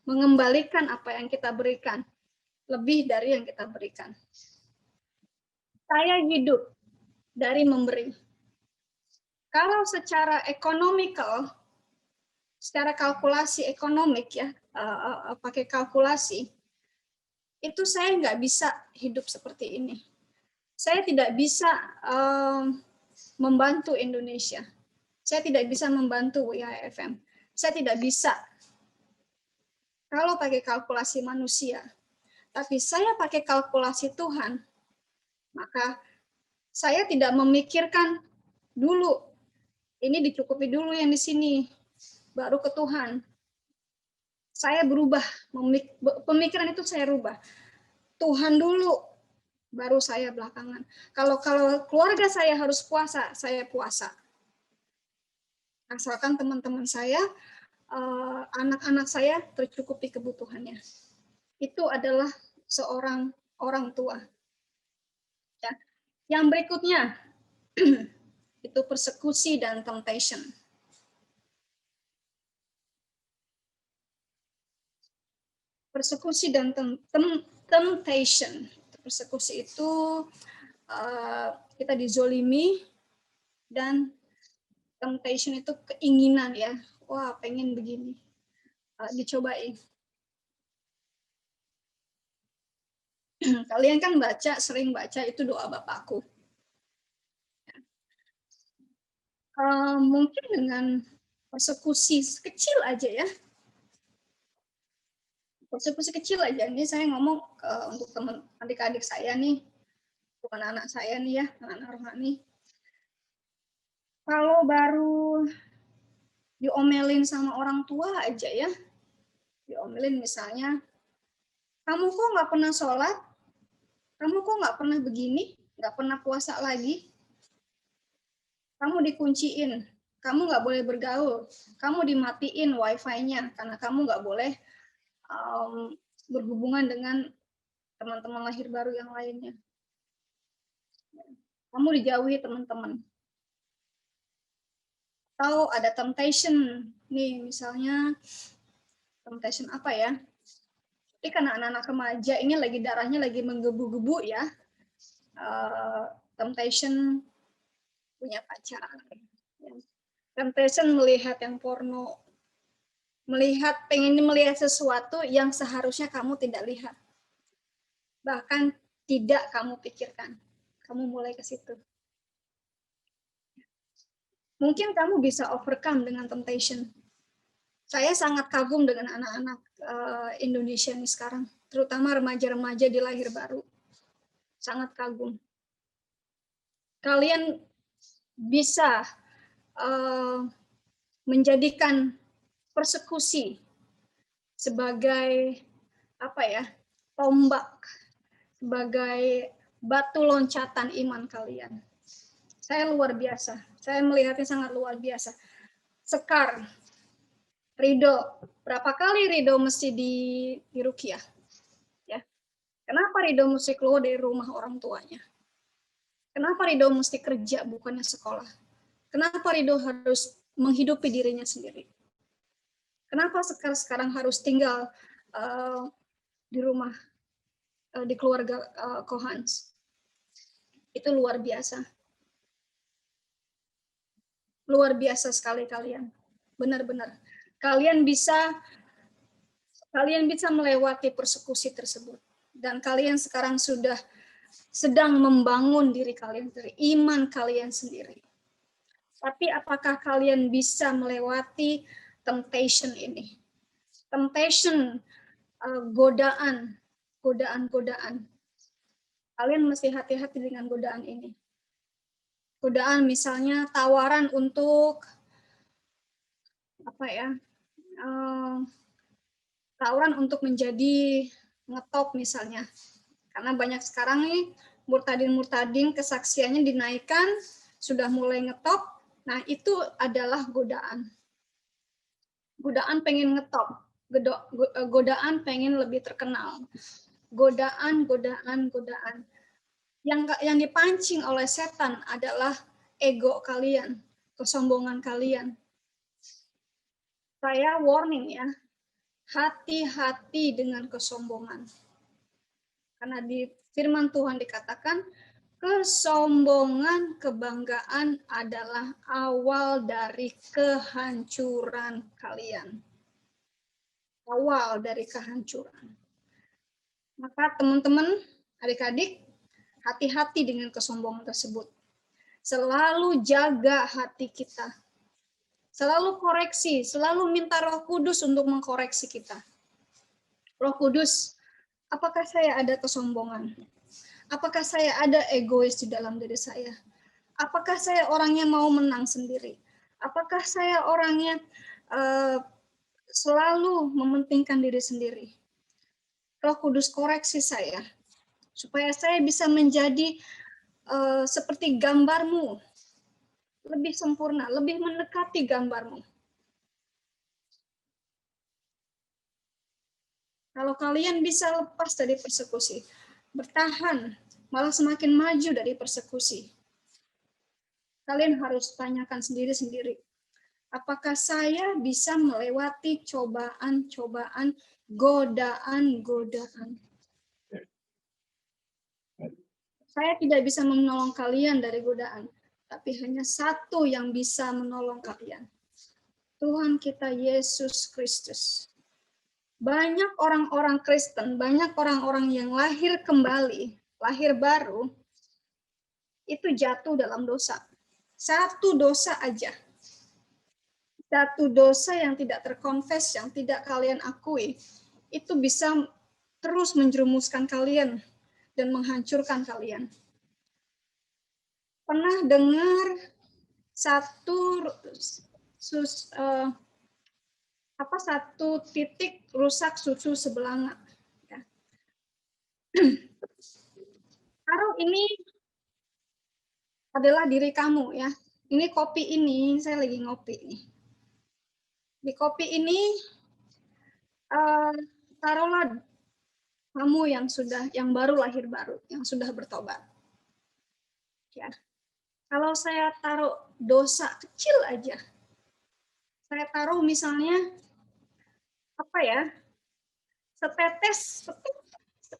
mengembalikan apa yang kita berikan, lebih dari yang kita berikan. Saya hidup dari memberi. Kalau secara ekonomikal, secara kalkulasi ekonomik ya, pakai kalkulasi, itu saya nggak bisa hidup seperti ini. Saya tidak bisa membantu Indonesia. Saya tidak bisa membantu WIFM. Saya tidak bisa kalau pakai kalkulasi manusia. Tapi saya pakai kalkulasi Tuhan, maka saya tidak memikirkan dulu, ini dicukupi dulu yang di sini, baru ke Tuhan. Saya berubah, pemikiran itu saya rubah. Tuhan dulu, baru saya belakangan. Kalau keluarga saya harus puasa, saya puasa. Asalkan teman-teman saya, anak-anak saya tercukupi kebutuhannya. Itu adalah seorang orang tua. Ya. Yang berikutnya, itu persekusi dan temptation. Persekusi dan temptation. Persekusi itu kita dizolimi, dan temptation itu keinginan ya. Wah, pengen begini. Dicobain. Kalian kan sering baca itu doa Bapakku. Mungkin dengan persekusi kecil aja ya. persekusi kecil aja. Ini saya ngomong untuk teman adik-adik saya nih, bukan anak saya nih ya, anak rohani. Kalau baru diomelin sama orang tua aja ya, diomelin misalnya, kamu kok nggak pernah sholat, kamu kok nggak pernah begini, nggak pernah puasa lagi, kamu dikunciin, kamu nggak boleh bergaul, kamu dimatiin wifi-nya karena kamu nggak boleh berhubungan dengan teman-teman lahir baru yang lainnya. Kamu dijauhi teman-teman. Atau ada temptation, nih misalnya temptation apa ya? Tapi karena anak-anak remaja ini lagi darahnya lagi menggebu-gebu ya, temptation punya pacar, temptation melihat yang porno, pengen melihat sesuatu yang seharusnya kamu tidak lihat, bahkan tidak kamu pikirkan, kamu mulai ke situ. Mungkin kamu bisa overcome dengan temptation. Saya sangat kagum dengan anak-anak Indonesia nih sekarang, terutama remaja-remaja di lahir baru. Sangat kagum. Kalian bisa menjadikan persekusi sebagai apa ya, tombak, sebagai batu loncatan iman kalian. Saya luar biasa. Saya melihatnya sangat luar biasa. Sekar, Ridho, berapa kali Ridho mesti di ruqyah? Ya. Kenapa Ridho mesti keluar dari rumah orang tuanya? Kenapa Ridho mesti kerja bukannya sekolah? Kenapa Ridho harus menghidupi dirinya sendiri? Kenapa Sekar sekarang harus tinggal di rumah, di keluarga Kohans? Itu luar biasa. Luar biasa sekali kalian. Benar-benar. Kalian bisa melewati persekusi tersebut. Dan kalian sekarang sudah sedang membangun diri kalian dari iman kalian sendiri. Tapi apakah kalian bisa melewati temptation ini? Temptation, godaan. Kalian mesti hati-hati dengan godaan ini. Godaan misalnya tawaran untuk apa ya? Tawaran untuk menjadi ngetop misalnya. Karena banyak sekarang nih murtadin kesaksiannya dinaikkan, sudah mulai ngetop. Nah, itu adalah godaan. Godaan pengen ngetop, godaan pengen lebih terkenal. Godaan. Yang dipancing oleh setan adalah ego kalian, kesombongan kalian. Saya warning ya, hati-hati dengan kesombongan. Karena di firman Tuhan dikatakan, kesombongan, kebanggaan adalah awal dari kehancuran kalian. Awal dari kehancuran. Maka teman-teman, adik-adik, hati-hati dengan kesombongan tersebut. Selalu jaga hati kita. Selalu koreksi, selalu minta Roh Kudus untuk mengkoreksi kita. Roh Kudus, apakah saya ada kesombongan? Apakah saya ada egois di dalam diri saya? Apakah saya orangnya mau menang sendiri? Apakah saya orangnya selalu mementingkan diri sendiri? Roh Kudus koreksi saya, supaya saya bisa menjadi seperti gambarmu, lebih sempurna, lebih mendekati gambarmu. Kalau kalian bisa lepas dari persekusi, bertahan, malah semakin maju dari persekusi, kalian harus tanyakan sendiri-sendiri, apakah saya bisa melewati cobaan-cobaan, godaan-godaan? Saya tidak bisa menolong kalian dari godaan, tapi hanya satu yang bisa menolong kalian. Tuhan kita Yesus Kristus. Banyak orang-orang Kristen, banyak orang-orang yang lahir kembali, lahir baru, itu jatuh dalam dosa. Satu dosa aja. Satu dosa yang tidak terkonfes, yang tidak kalian akui, itu bisa terus menjerumuskan kalian dan menghancurkan kalian. Pernah dengar satu titik rusak susu sebelanga? Ya. Taruh ini adalah diri kamu ya. Ini kopi ini, saya lagi ngopi nih. Di kopi ini taruhlah kamu yang baru lahir baru, yang sudah bertobat. Ya. Kalau saya taruh dosa kecil aja, saya taruh misalnya setetes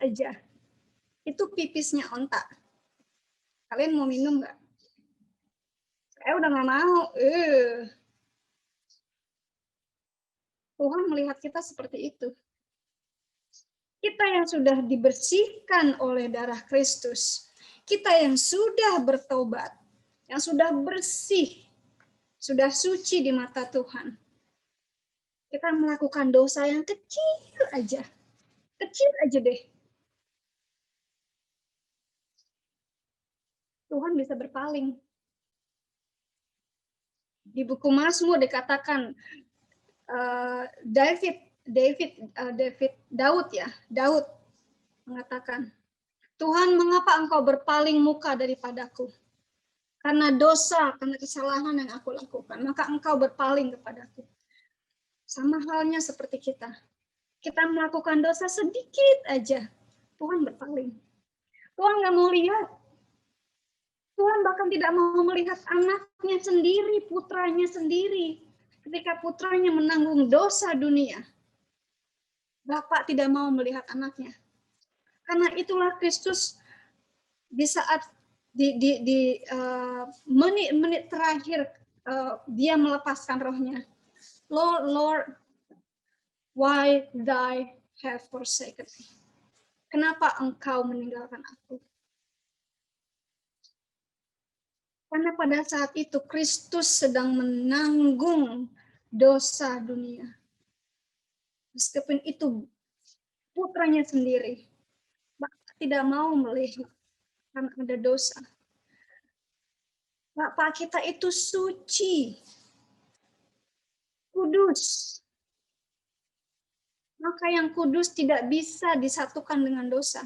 aja, itu pipisnya onta. Kalian mau minum nggak? Saya udah nggak mau. Tuhan melihat kita seperti itu. Kita yang sudah dibersihkan oleh darah Kristus, kita yang sudah bertobat, yang sudah bersih, sudah suci di mata Tuhan. Kita melakukan dosa yang kecil aja deh. Tuhan bisa berpaling. Di buku Mazmur dikatakan Daud mengatakan, Tuhan, mengapa engkau berpaling muka daripadaku? Karena dosa, karena kesalahan yang aku lakukan, maka engkau berpaling kepadaku. Sama halnya seperti kita. Kita melakukan dosa sedikit aja, Tuhan berpaling. Tuhan nggak mau lihat. Tuhan bahkan tidak mau melihat anaknya sendiri, putranya sendiri. Ketika putranya menanggung dosa dunia, Bapak tidak mau melihat anaknya. Karena itulah Kristus di saat di menit-menit terakhir dia melepaskan rohnya. Lord, why thou have forsaken me? Kenapa engkau meninggalkan aku? Karena pada saat itu Kristus sedang menanggung dosa dunia. Meskipun itu putranya sendiri, Bapak tidak mau melihat karena ada dosa. Bapak kita itu suci, kudus. Maka yang kudus tidak bisa disatukan dengan dosa.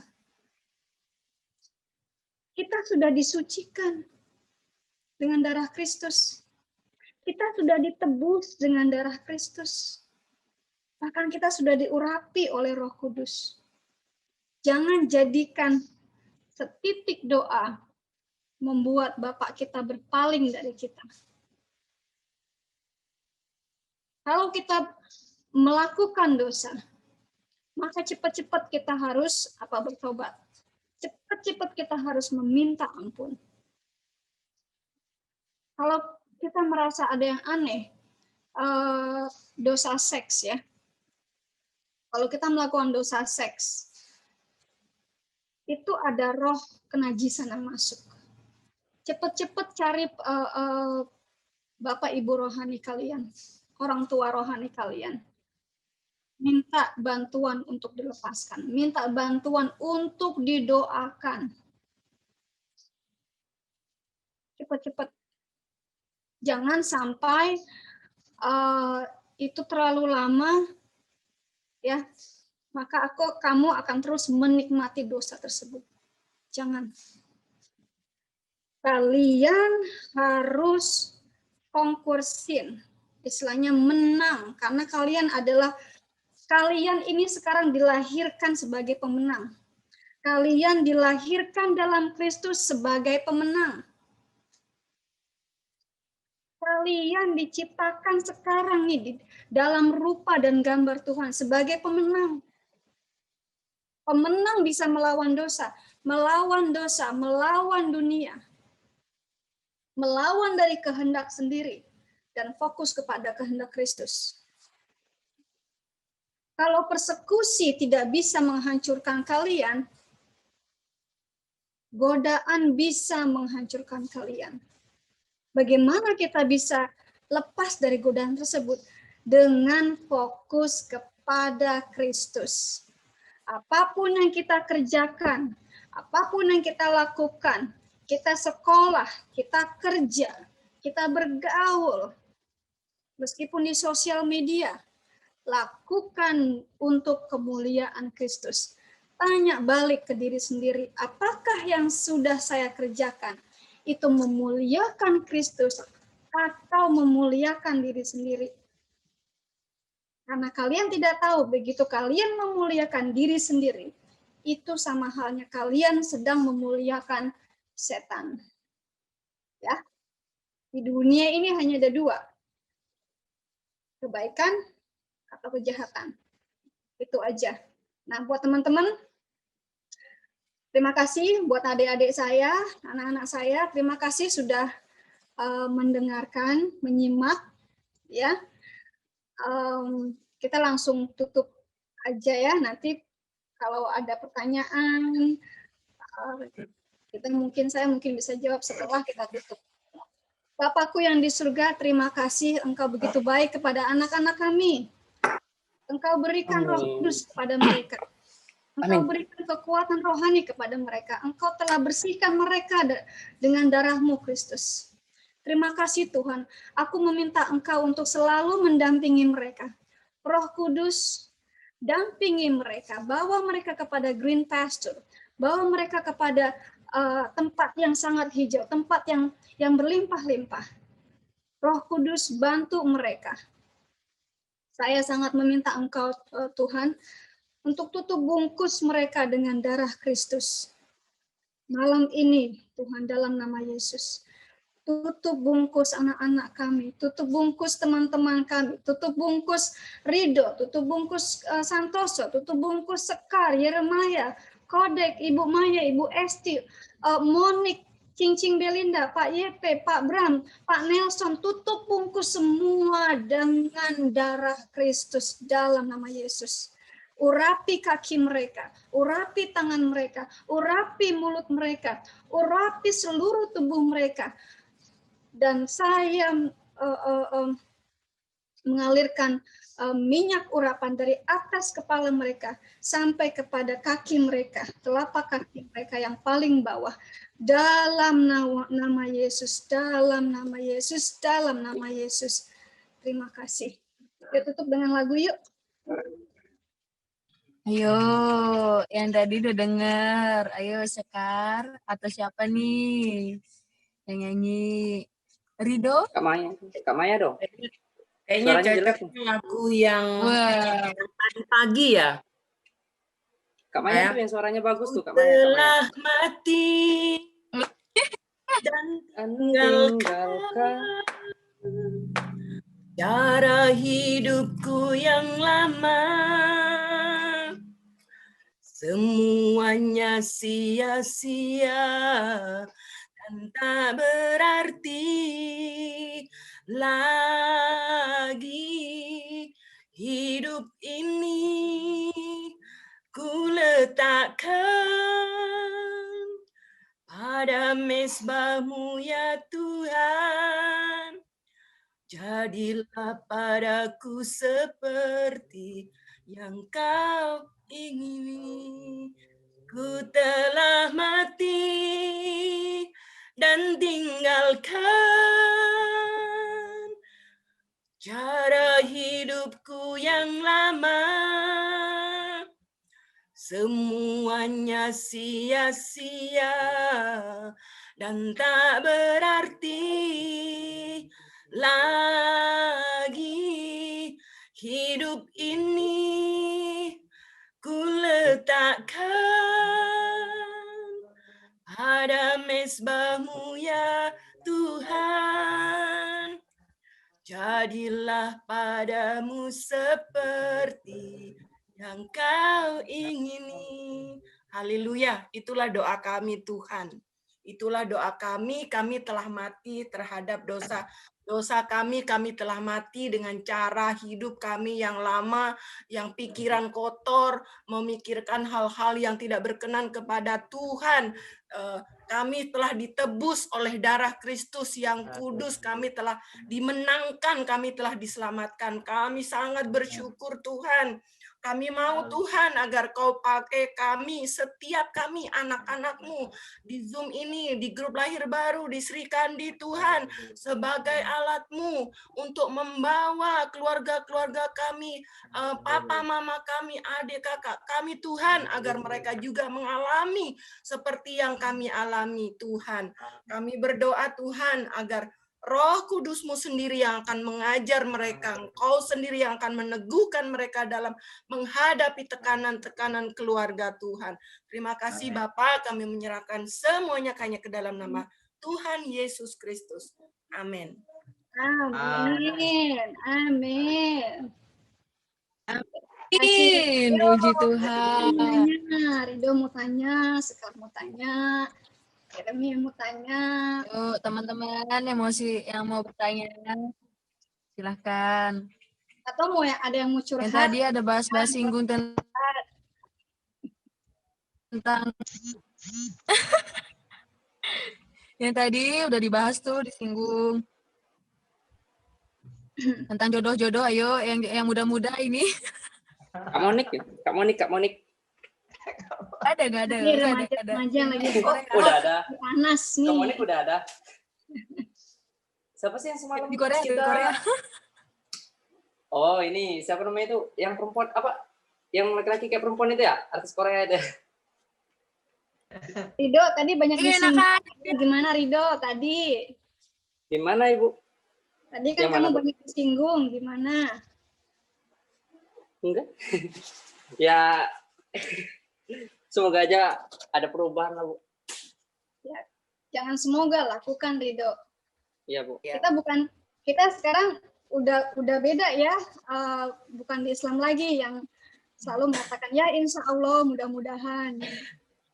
Kita sudah disucikan dengan darah Kristus. Kita sudah ditebus dengan darah Kristus. Bahkan kita sudah diurapi oleh Roh Kudus. Jangan jadikan setitik doa membuat Bapak kita berpaling dari kita. Kalau kita melakukan dosa, maka cepat-cepat kita harus bertobat. Cepat-cepat kita harus meminta ampun. Kalau kita merasa ada yang aneh, dosa seks ya. Kalau kita melakukan dosa seks, itu ada roh kenajisan yang masuk. Cepat-cepat cari Bapak Ibu rohani kalian, orang tua rohani kalian. Minta bantuan untuk dilepaskan, minta bantuan untuk didoakan. Cepat-cepat. Jangan sampai itu terlalu lama, ya. Maka kamu akan terus menikmati dosa tersebut. Jangan. Kalian harus konkursin, istilahnya menang, karena kalian ini sekarang dilahirkan sebagai pemenang. Kalian dilahirkan dalam Kristus sebagai pemenang. Kalian diciptakan sekarang nih dalam rupa dan gambar Tuhan sebagai pemenang. Pemenang bisa melawan dosa, melawan dunia. Melawan dari kehendak sendiri dan fokus kepada kehendak Kristus. Kalau persekusi tidak bisa menghancurkan kalian, godaan bisa menghancurkan kalian. Bagaimana kita bisa lepas dari godaan tersebut? Dengan fokus kepada Kristus. Apapun yang kita kerjakan, apapun yang kita lakukan, kita sekolah, kita kerja, kita bergaul, meskipun di sosial media, lakukan untuk kemuliaan Kristus. Tanya balik ke diri sendiri, apakah yang sudah saya kerjakan itu memuliakan Kristus atau memuliakan diri sendiri? Karena kalian tidak tahu, begitu kalian memuliakan diri sendiri, itu sama halnya kalian sedang memuliakan setan. Ya, di dunia ini hanya ada dua, kebaikan atau kejahatan. Itu aja. Nah, buat teman-teman, terima kasih buat adik-adik saya, anak-anak saya. Terima kasih sudah mendengarkan, menyimak, ya. Kita langsung tutup aja ya. Nanti kalau ada pertanyaan, saya mungkin bisa jawab setelah kita tutup. Bapakku yang di surga, terima kasih Engkau begitu baik kepada anak-anak kami. Engkau berikan Roh Kudus kepada mereka. Engkau berikan kekuatan rohani kepada mereka. Engkau telah bersihkan mereka dengan darah-Mu, Kristus. Terima kasih Tuhan. Aku meminta Engkau untuk selalu mendampingi mereka. Roh Kudus, dampingi mereka. Bawa mereka kepada green pasture. Bawa mereka kepada tempat yang sangat hijau. Tempat yang berlimpah-limpah. Roh Kudus, bantu mereka. Saya sangat meminta Engkau, Tuhan, untuk tutup bungkus mereka dengan darah Kristus. Malam ini, Tuhan, dalam nama Yesus. Tutup bungkus anak-anak kami, tutup bungkus teman-teman kami, tutup bungkus Rido, tutup bungkus Santoso, tutup bungkus Sekar, Yeremaya, Kodek, Ibu Maya, Ibu Esti, Monik, Cincing Belinda, Pak YP, Pak Bram, Pak Nelson, tutup bungkus semua dengan darah Kristus dalam nama Yesus. Urapi kaki mereka, urapi tangan mereka, urapi mulut mereka, urapi seluruh tubuh mereka. Dan saya mengalirkan minyak urapan dari atas kepala mereka sampai kepada kaki mereka, telapak kaki mereka yang paling bawah. Dalam nama Yesus, dalam nama Yesus, dalam nama Yesus. Terima kasih. Kita tutup dengan lagu yuk. Ayo, yang tadi udah denger. Ayo Sekar, atau siapa nih yang nyanyi? Rido? Kak Maya dong. Kayaknya Suaranya jelek. cocoknya lagu yang Wah, tadi pagi ya. Kak Maya tuh yang suaranya bagus tuh, Kak Maya. Telah mati dan tinggalkan cara hidupku yang lama. Semuanya sia-sia dan tak berarti lagi. Hidup ini ku letakkan pada mezbah-Mu ya Tuhan. Jadilah padaku seperti yang Kau ingini. Ku telah mati dan tinggalkan cara hidupku yang lama. Semuanya sia-sia dan tak berarti lagi. Hidup ini ku letakkan pada mezbah-Mu ya Tuhan. Jadilah padamu seperti yang Kau ingini. Haleluya, itulah doa kami Tuhan. Itulah doa kami telah mati terhadap dosa kami telah mati dengan cara hidup kami yang lama, yang pikiran kotor, memikirkan hal-hal yang tidak berkenan kepada Tuhan. Kami telah ditebus oleh darah Kristus yang kudus, kami telah dimenangkan, kami telah diselamatkan. Kami sangat bersyukur Tuhan. Kami mau Tuhan agar Kau pakai kami, setiap kami anak-anak-Mu di Zoom ini, di grup lahir baru, di Sri Kandi Tuhan, sebagai alat-Mu untuk membawa keluarga-keluarga kami, papa, mama kami, adik, kakak kami Tuhan, agar mereka juga mengalami seperti yang kami alami Tuhan. Kami berdoa Tuhan agar Roh Kudus-Mu sendiri yang akan mengajar mereka, Engkau sendiri yang akan meneguhkan mereka dalam menghadapi tekanan-tekanan keluarga Tuhan. Terima kasih Bapa, kami menyerahkan semuanya hanya ke dalam nama Tuhan Yesus Kristus. Amin. Amin. Amin. Amin. Puji Tuhan. Ridho mau tanya, Sekar mau tanya, Jeremy mau tanya. Yuk teman-teman yang mau bertanya, silahkan. Atau mau ada yang mau curhat? Yang tadi ada bahas-bahas singgung tentang yang tadi udah dibahas tuh, disinggung tentang jodoh-jodoh. Ayo yang muda-muda ini. Kak Monik. Ada nggak ada? Ini Nggak remaja lagi. Udah ada. Panas nih. Kak Monik udah ada. Siapa sih yang semalam Di Korea, kita... di Korea. Oh, ini siapa namanya itu? Yang perempuan apa? Yang laki-laki kayak perempuan itu ya? Artis Korea itu. Ridho tadi banyak Iya, disinggung. Gimana Ridho tadi? Gimana Ibu? Tadi kan Yang kamu mana, Bu? banyak disinggung. Gimana? Enggak. Ya semoga aja ada perubahan lah, Bu. Ya, jangan semoga, lakukan Ridho. Iya, Bu. Kita sekarang udah beda ya, bukan di Islam lagi yang selalu mengatakan ya insya Allah, mudah-mudahan.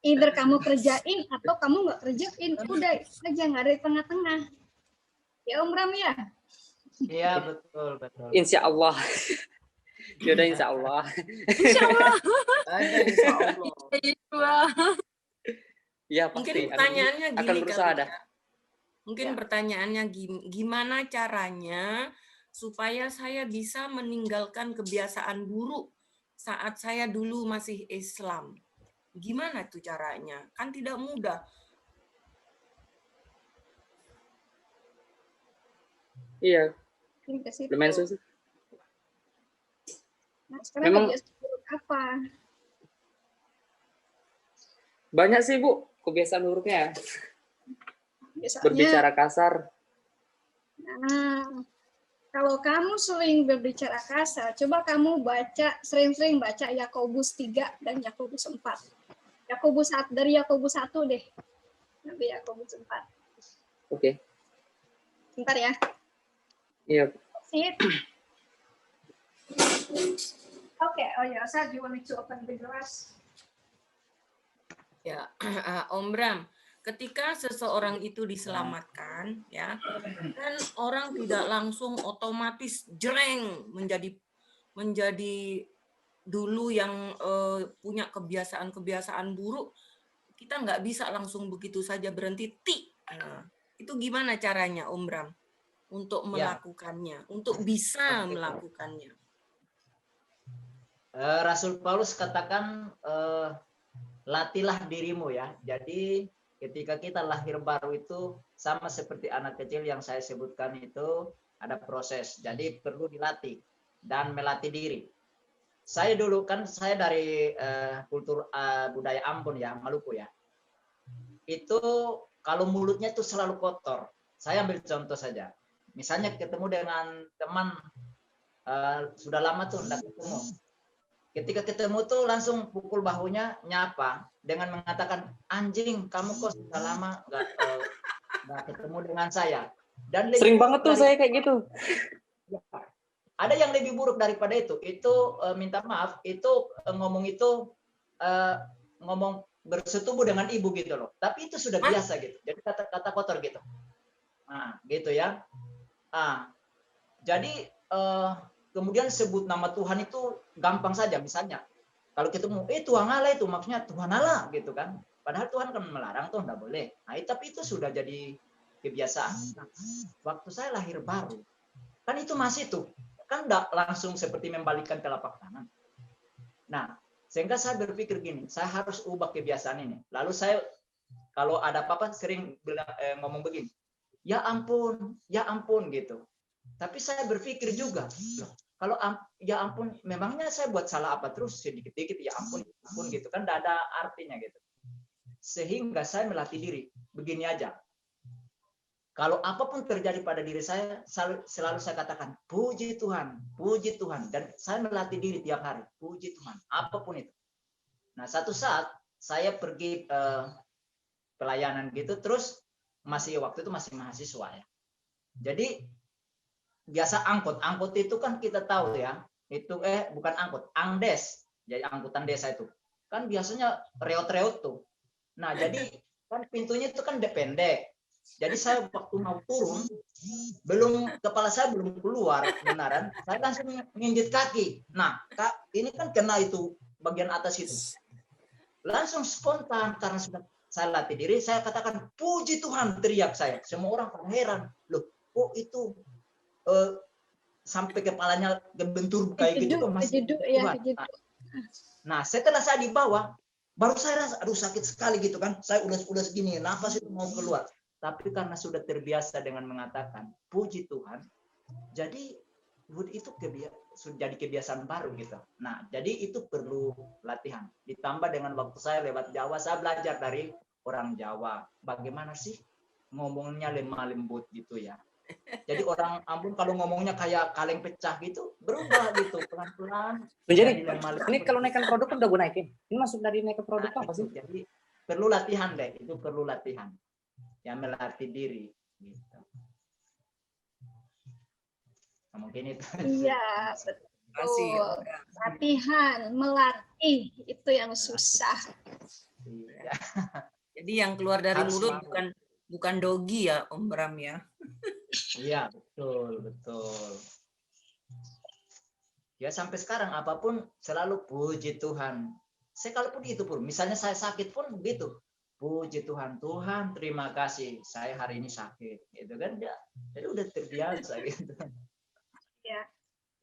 Either kamu kerjain atau kamu nggak kerjain, udah aja, nggak ada di tengah-tengah. Ya Om Ram ya. Iya betul. Insya Allah. Yaudah insya Allah. Insya Allah. Ada insya Allah. Iya Mungkin pasti. pertanyaannya akan gini berusaha kali ada. ya. Mungkin Ya. pertanyaannya gimana caranya supaya saya bisa meninggalkan kebiasaan buruk saat saya dulu masih Islam. Gimana tuh caranya? Kan tidak mudah. Iya, Ke situ. lumayan susah. Nah, sekarang Memang- kebiasaan buruk apa? Banyak sih, Bu, kebiasaan buruknya. Biasanya, Berbicara kasar. nah, kalau kamu sering berbicara kasar, coba kamu sering-sering baca Yakobus 3 dan Yakobus 4. Dari Yakobus 1 deh. Nanti Yakobus 4. Oke. Bentar ya. Iya. Sit. Okay, oh yeah, Sir, do you want me to open the doors? Ya, Om Bram, ketika seseorang itu diselamatkan, ya, kan orang tidak langsung otomatis jreng menjadi dulu yang punya kebiasaan buruk, kita nggak bisa langsung begitu saja berhenti. Nah, itu gimana caranya, Om Bram, untuk melakukannya, untuk bisa melakukannya? Rasul Paulus katakan latihlah dirimu ya. Jadi ketika kita lahir baru itu sama seperti anak kecil yang saya sebutkan itu ada proses. Jadi perlu dilatih dan melatih diri. Saya dulu kan saya dari kultur budaya Ambon ya, Maluku ya. Itu kalau mulutnya itu selalu kotor. Saya ambil contoh saja. Misalnya ketemu dengan teman sudah lama tuh enggak ketemu. Ketika ketemu tuh langsung pukul bahunya, nyapa dengan mengatakan, anjing kamu kok sudah lama nggak ketemu dengan saya. Dan Sering banget tuh saya kayak gitu. Ada yang lebih buruk daripada itu. Itu minta maaf, itu ngomong bersetubuh dengan ibu gitu loh. Tapi itu sudah biasa gitu. Jadi kata-kata kotor gitu. Nah, gitu ya. Nah, jadi kemudian sebut nama Tuhan itu gampang saja. Misalnya kalau ketemu Tuhan Allah, itu maksudnya Tuhan Allah gitu kan, padahal Tuhan kan melarang tuh, enggak boleh. Nah, tapi itu sudah jadi kebiasaan. Nah, waktu saya lahir baru kan itu masih tuh kan enggak langsung seperti membalikkan telapak tangan. Nah, sehingga saya berpikir gini, saya harus ubah kebiasaan ini. Lalu saya kalau ada apa-apa sering bilang, ngomong begini, ya ampun gitu. Tapi saya berpikir juga, loh, kalau ya ampun, memangnya saya buat salah apa terus sedikit-dikit ya ampun gitu kan, tidak ada artinya gitu. Sehingga saya melatih diri begini aja. Kalau apapun terjadi pada diri saya, selalu saya katakan, puji Tuhan, dan saya melatih diri tiap hari, puji Tuhan, apapun itu. Nah, satu saat saya pergi pelayanan gitu, terus waktu itu masih mahasiswa ya. Jadi biasa angkot itu kan kita tahu ya, itu bukan angkot, angdes, jadi angkutan desa itu kan biasanya reot-reot tuh. Nah, jadi kan pintunya itu kan pendek. Jadi saya waktu mau turun, kepala saya belum keluar benaran, saya langsung nginjit kaki. Nah, ini kan kena itu bagian atas itu. Langsung spontan karena sudah saya latih diri, saya katakan puji Tuhan, teriak saya. Semua orang heran, loh, kok itu sampai kepalanya kebentur kayak gitu kok masih Tuhan. Nah, setelah saya di bawah, baru saya rasa aduh sakit sekali gitu kan. Saya ulas-ulas gini, nafas itu mau keluar. Tapi karena sudah terbiasa dengan mengatakan puji Tuhan, jadi itu jadi kebiasaan baru gitu. Nah, jadi itu perlu latihan. Ditambah dengan waktu saya lewat Jawa, saya belajar dari orang Jawa. Bagaimana sih ngomongnya lemah lembut gitu ya. Jadi orang Ambon kalau ngomongnya kayak kaleng pecah gitu, berubah gitu pelan-pelan. Jadi ini kalau naikkan produk kan udah gue naikin. Ini masuk dari naikkan produk apa sih? Jadi perlu latihan deh, itu perlu latihan. Ya melatih diri gitu. Nah, mungkin itu. Iya, betul. Latihan, melatih itu yang susah. Iya. Jadi yang keluar dari Harus mulut mau. bukan dogi ya, Om Bram ya. Iya, betul. Ya sampai sekarang apapun selalu puji Tuhan. Saya kalaupun itu pun, misalnya saya sakit pun begitu. Puji Tuhan, terima kasih. Saya hari ini sakit, gitu kan? Jadi udah terbiasa gitu. Ya.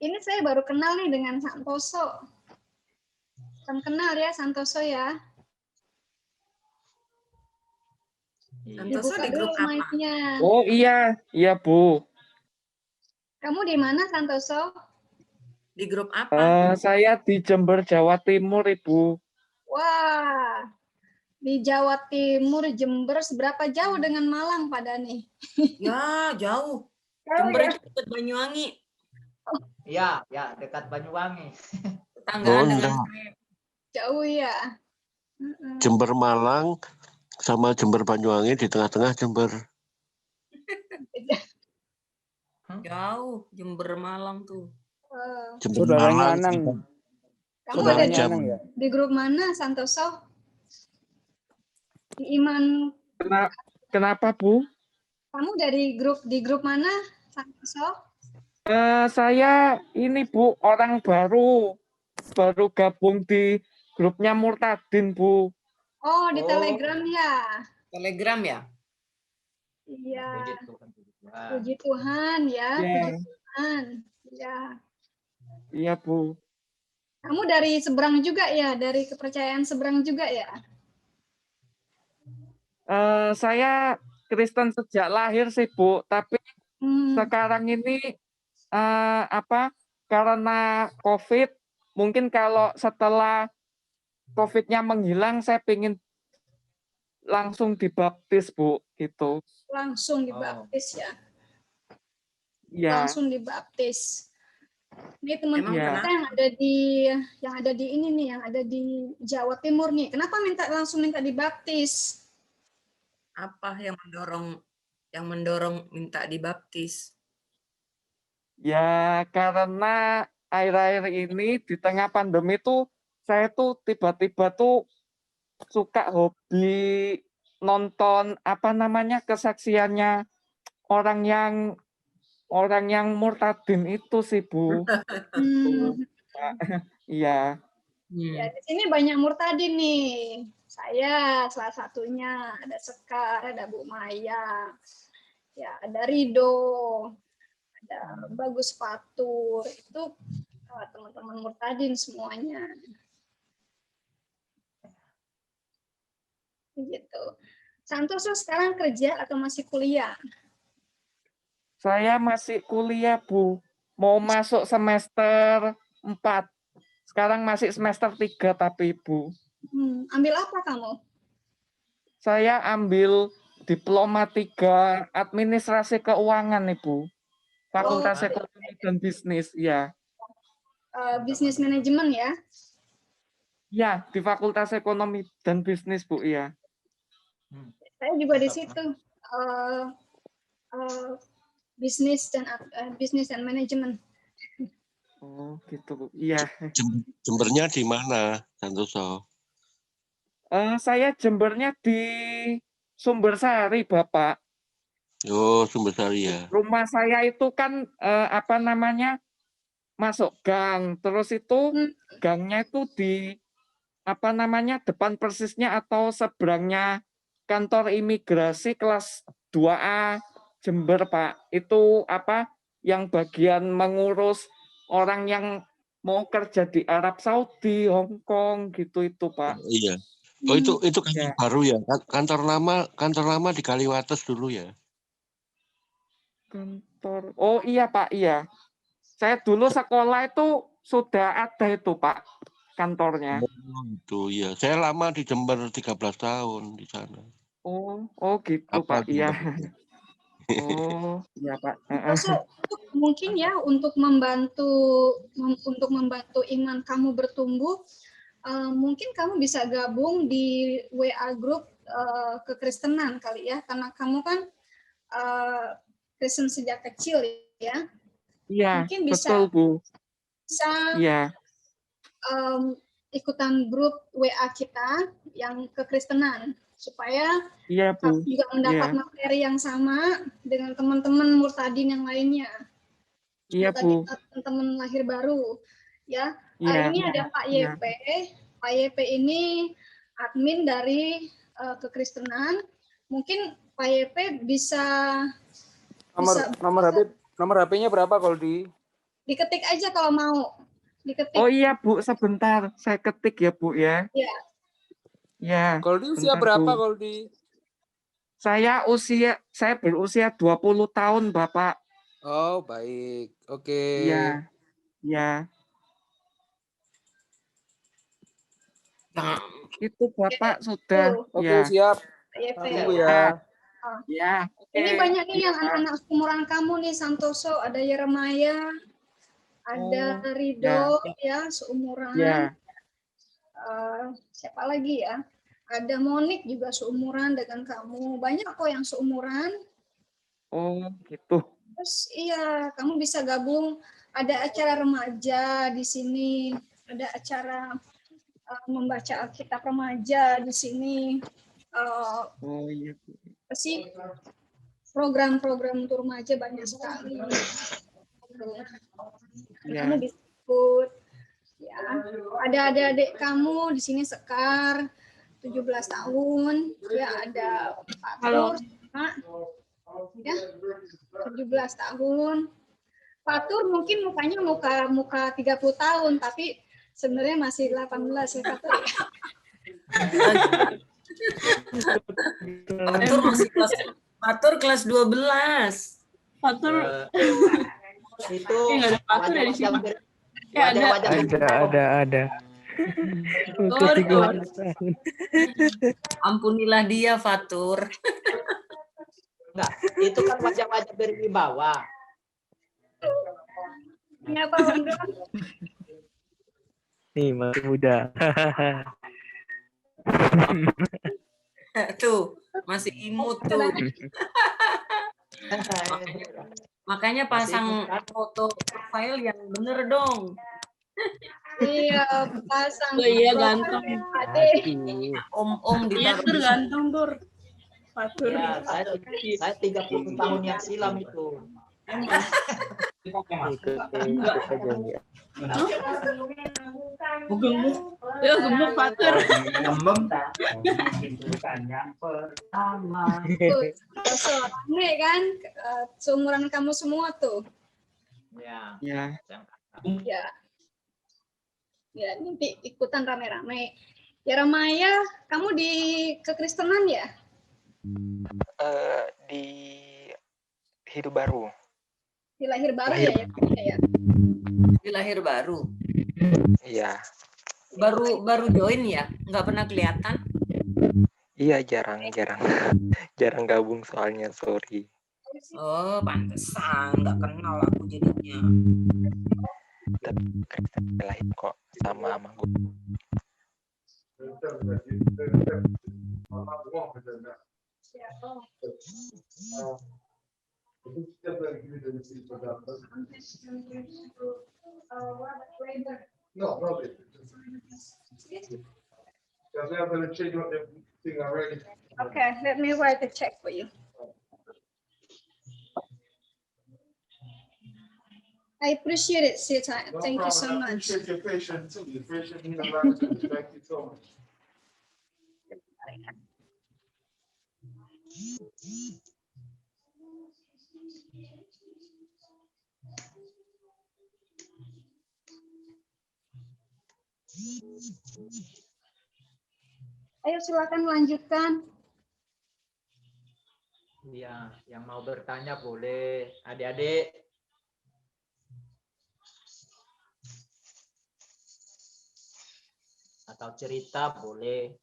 Ini saya baru kenal nih dengan Santoso. Kenal ya Santoso ya. Santoso Dibuka di grup dulu apa? mic-nya. Oh iya Bu. Kamu di mana Santoso? Di grup apa? Saya di Jember, Jawa Timur, Ibu. Wah, di Jawa Timur, Jember, seberapa jauh dengan Malang Pak Dani? Ya, jauh. Jauh Jember ya? itu dekat Banyuwangi. Ya, dekat Banyuwangi. Tetanggaan dengan Jauh ya. Jember Malang sama Jember Banyuwangi di tengah-tengah Jember. jauh, Jember Malang tuh. Jember Saudaranya Malang. Anang. Kamu Saudaranya dari Anang ya. di grup mana Santoso? Di Iman. Kenapa Bu? Kamu dari di grup mana Santoso? Saya ini Bu, orang baru gabung di grupnya Murtadin Bu. Oh, di Telegram ya. Telegram ya? Iya. Puji Tuhan. Puji Tuhan ya. Ya. Puji Tuhan. Ya. Iya Bu. Kamu dari seberang juga ya, dari kepercayaan seberang juga ya? Saya Kristen sejak lahir sih Bu, tapi sekarang ini karena COVID, mungkin kalau setelah COVID-nya menghilang, saya pengen langsung dibaptis Bu, gitu. Langsung dibaptis ya? Ya. Langsung dibaptis. Ini teman-teman ya. kita yang ada di ini nih, yang ada di Jawa Timur nih. Kenapa langsung minta dibaptis? Apa yang mendorong minta dibaptis? Ya karena akhir-akhir ini di tengah pandemi tuh saya tuh tiba-tiba tuh suka hobi nonton kesaksiannya orang yang murtadin itu sih Bu. Iya. Ya, di sini banyak murtadin nih. Saya salah satunya, ada Sekar, ada Bu Maya, ya ada Rido, ada Bagus Fatur, itu teman-teman murtadin semuanya. Gitu. Santoso sekarang kerja atau masih kuliah? Saya masih kuliah, Bu. Mau masuk semester 4. Sekarang masih semester 3 tapi, Bu. Ambil apa kamu? Saya ambil Diploma 3 Administrasi Keuangan, Ibu. Fakultas Ekonomi dan Bisnis, ya. Bisnis manajemen ya? Ya, di Fakultas Ekonomi dan Bisnis, Bu, ya. Saya juga di situ. Bisnis dan manajemen. Oh, gitu, Bu. Iya. Jembernya di mana, Santoso? Saya Jembernya di Sumbersari, Bapak. Oh, Sumbersari ya. Rumah saya itu kan masuk gang, terus itu gangnya itu di depan persisnya atau seberangnya kantor imigrasi kelas 2A Jember, Pak. Itu yang bagian mengurus orang yang mau kerja di Arab Saudi, Hong Kong gitu itu, Pak. Iya. Oh, itu kantor baru ya. Kantor lama di Kaliwates dulu ya. Kantor. Oh iya, Pak, iya. Saya dulu sekolah itu sudah ada itu, Pak, kantornya. Oh, itu ya. Saya lama di Jember 13 tahun di sana. Oh gitu, Pak. Iya. Oh, iya, Pak. Mungkin ya untuk membantu iman kamu bertumbuh, mungkin kamu bisa gabung di WA group kekristenan kali ya, karena kamu kan Kristen sejak kecil ya. Iya, mungkin bisa, betul, Bu. Bisa iya. Ikutan grup WA kita yang kekristenan supaya iya, Bu. kamu juga mendapat materi yang sama dengan teman-teman murtadin yang lainnya. Iya, Bu. Teman-teman lahir baru ya. Iya, ini ada Pak YP. Pak YP ini admin dari kekristenan. Mungkin Pak YP bisa nomor HP-nya berapa kalau diketik aja kalau mau. Diketik. Oh iya, Bu, sebentar. Saya ketik ya, Bu ya. Iya. Ya. Goldi usia berapa, Goldi? Saya berusia 20 tahun, Bapak. Oh, baik. Oke. Iya. Iya. Itu Bapak sudah. Oke, siap. Tunggu ya. Ya. Ini banyak nih yang anak-anak seumuran kamu nih, Santoso, ada Yeremaya, ada Ridho ya seumuran. Ya. Siapa lagi ya? Ada Monik juga seumuran dengan kamu. Banyak kok yang seumuran. Oh, gitu. Terus iya, kamu bisa gabung. Ada acara remaja di sini. Ada acara membaca Alkitab remaja di sini. Oh iya. Pasti program-program untuk remaja banyak sekali. Kamu bisa ikut. Ya, ada adik-adik kamu di sini Sekar 17 tahun, ya ada Fatur, ya 17 tahun. Fatur mungkin mukanya muka 30 tahun, tapi sebenarnya masih 18 ya Fatur. Fatur masih kelas 12. Fatur itu nggak ada Fatur ya di sini. Ada. Ampunilah dia, Fatur. Enggak, itu kan wajah-wajah berwibawa. Kenapa, Bang? Nih, masih muda. Tuh, masih imut tuh. Makanya pasang foto profile yang bener dong. Iya, pasang. Oh iya, ganteng. Om Iya, ditaruh. Tur ganteng, Tur. Fatur. Ya, saya 30 tahun yang silam itu. Ikut aja ya. Gemuk. Ya, gemuk Fatur. Rame kan, seumuran kamu semua tuh. Ya. Ya, nanti ikutan rame-rame. Yeremaya kamu di kekristenan ya? Di Hidup Baru. Di lahir baru Lahir. ya? Di lahir baru. Iya. Baru join ya? Nggak pernah kelihatan? Iya, jarang gabung soalnya, sorry. Oh, pantesan. Nggak kenal aku jadinya. Tapi Kristen lahir kok sama guru. Okay, let me write the check for you. I appreciate it, Sita. Thank you so much. Your patience too. Your patience means a lot to me. Thank you so much. Ayo silakan lanjutkan. Iya, yang mau bertanya boleh. Adik-adik. Atau cerita boleh.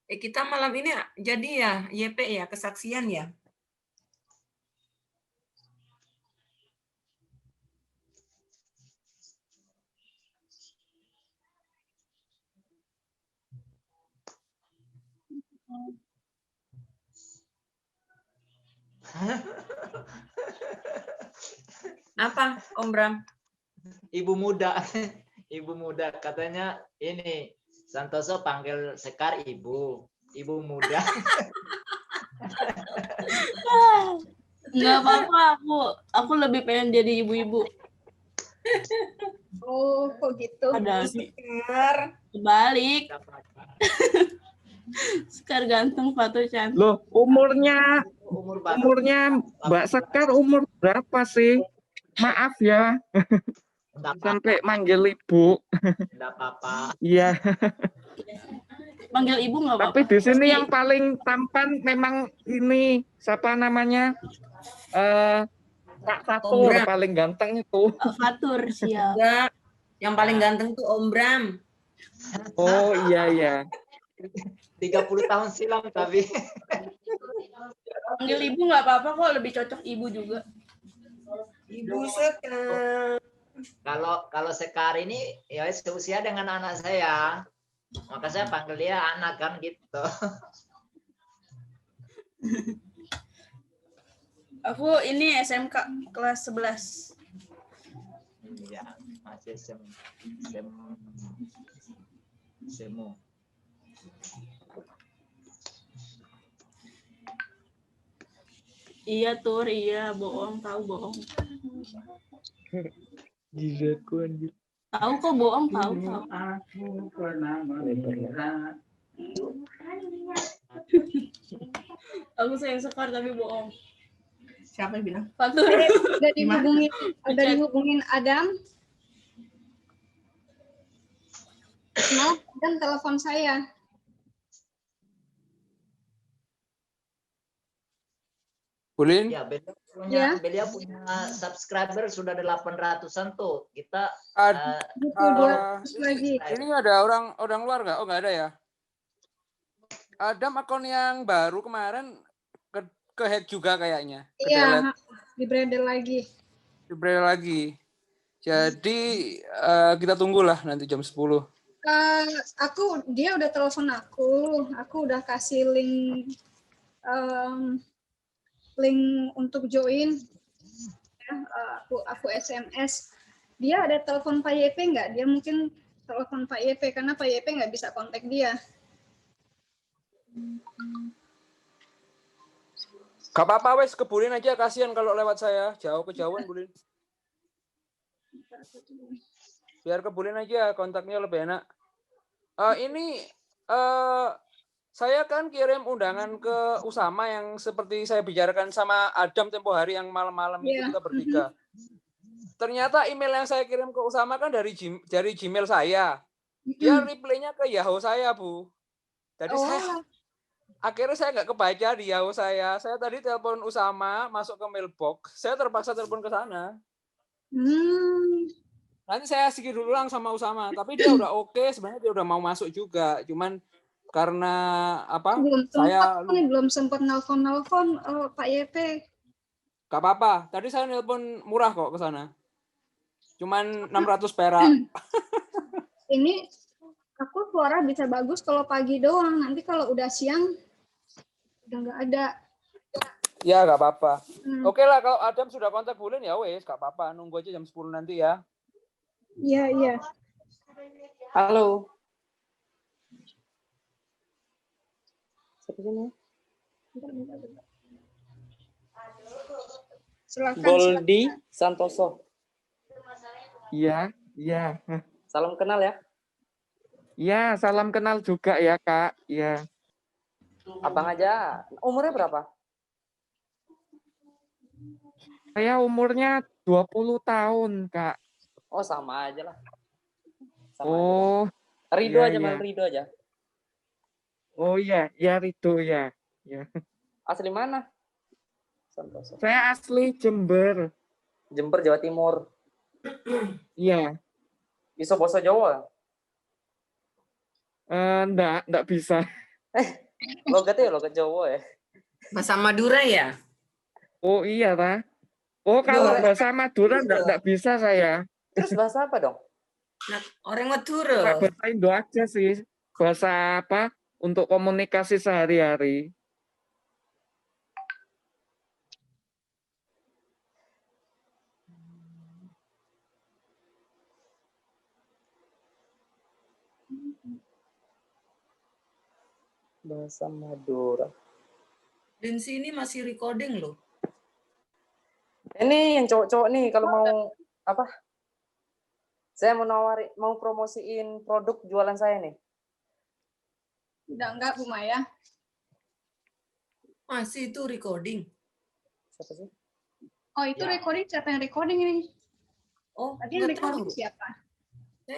Kita malam ini jadi ya, YP ya, kesaksian ya? Apa, Om Bram? Ibu muda. Ibu muda katanya ini Santoso panggil Sekar ibu muda. Nggak apa-apa, aku lebih pengen jadi ibu-ibu. Oh, kok gitu? Ada Sekar. Balik. Sekar ganteng, Fatur cantik. Loh, umurnya Mbak Sekar umur berapa sih? Maaf ya. Sampai manggil ibu. Enggak apa-apa. Iya. Panggil ibu nggak apa-apa. Tapi di sini yang paling tampan memang ini siapa namanya? Kak Fatur paling ganteng itu. Fatur siap. Enggak. Yang paling ganteng tuh Om Bram. Oh iya. 30 tahun silam tapi. Panggil ibu nggak apa-apa kok, lebih cocok ibu juga. Ibu Sekar. Kalau Sekar ini ya seusia dengan anak saya. Maka saya panggil dia anak kan gitu. Aku ini SMK kelas 11. Iya, masih semu. Iya Tur, iya bohong, tahu bohong. Jizaku anjir. Tahu kok bohong, tahu. Aku pernah melihat. Aku sayang Sekar tapi bohong. Siapa yang bilang? Fatur. Udah dihubungin Adam. Malah Adam telepon saya. Bulin? Ya, beliau punya subscriber sudah 800-an tuh. Kita ini ada orang luar nggak? Oh, nggak ada ya. Adam akun yang baru kemarin ke hack juga kayaknya. Iya, di-bredel lagi. Di-bredel lagi. Jadi kita tunggulah nanti jam 10. Dia udah telepon aku udah kasih link untuk join, ya, aku SMS. Dia ada telepon Pak YP nggak? Dia mungkin telepon Pak YP karena Pak YP nggak bisa kontak dia. Gak apa-apa wes, ke Bulin aja, kasihan kalau lewat saya kejauhan Bulin. Biar ke Bulin aja, kontaknya lebih enak. Ini Saya kan kirim undangan ke Usama yang seperti saya bicarakan sama Adam tempo hari yang malam-malam itu Iya. kita bertiga. Ternyata email yang saya kirim ke Usama kan dari Gmail saya. Dia reply-nya ke Yahoo saya, Bu. Jadi akhirnya saya nggak kebaca di Yahoo saya. Saya tadi telepon Usama, masuk ke mailbox. Saya terpaksa telepon ke sana. Nanti saya sedikit dulu lang sama Usama. Tapi dia udah oke, sebenarnya dia udah mau masuk juga. Cuman karena apa? Belum sempat nelpon Pak YP. Gak apa-apa. Tadi saya nelpon murah kok ke sana. Cuman 600 perak. Ini aku suara bisa bagus kalau pagi doang. Nanti kalau udah siang udah nggak ada. Ya gak apa-apa. Oke lah, kalau Adam sudah kontak Bulan ya wes gak apa-apa. Nunggu aja jam 10 nanti ya. Iya. Halo. Siapa sini? Silakan. Goldi Santoso. Iya. Salam kenal ya. Iya, salam kenal juga ya, Kak. Iya. Abang aja. Umurnya berapa? Saya umurnya 20 tahun, Kak. Oh, sama aja lah. iya, Rido aja, iya. Mal. Rido aja. Oh iya, Rido ya. Asli mana? Santoso. Saya asli Jember. Jember, Jawa Timur. Iya. Bisa bahasa Jawa? Enggak bisa. Logatnya ya logat Jawa ya. Bahasa Madura ya? Oh iya, ta. Oh, kalau bahasa Madura enggak bisa saya. Terus bahasa apa dong? Orang Madura. Bahasa Indo aja sih. Bahasa apa? Untuk komunikasi sehari-hari. Bahasa Madura. Dan sini masih recording loh. Ini yang cowok-cowok nih kalau mau apa? Saya mau promosiin produk jualan saya nih. Udah enggak, Bu Maya? Masih itu recording. Siapa sih? Oh, itu recording, siapa yang recording ini? Oh, tadi yang recording siapa?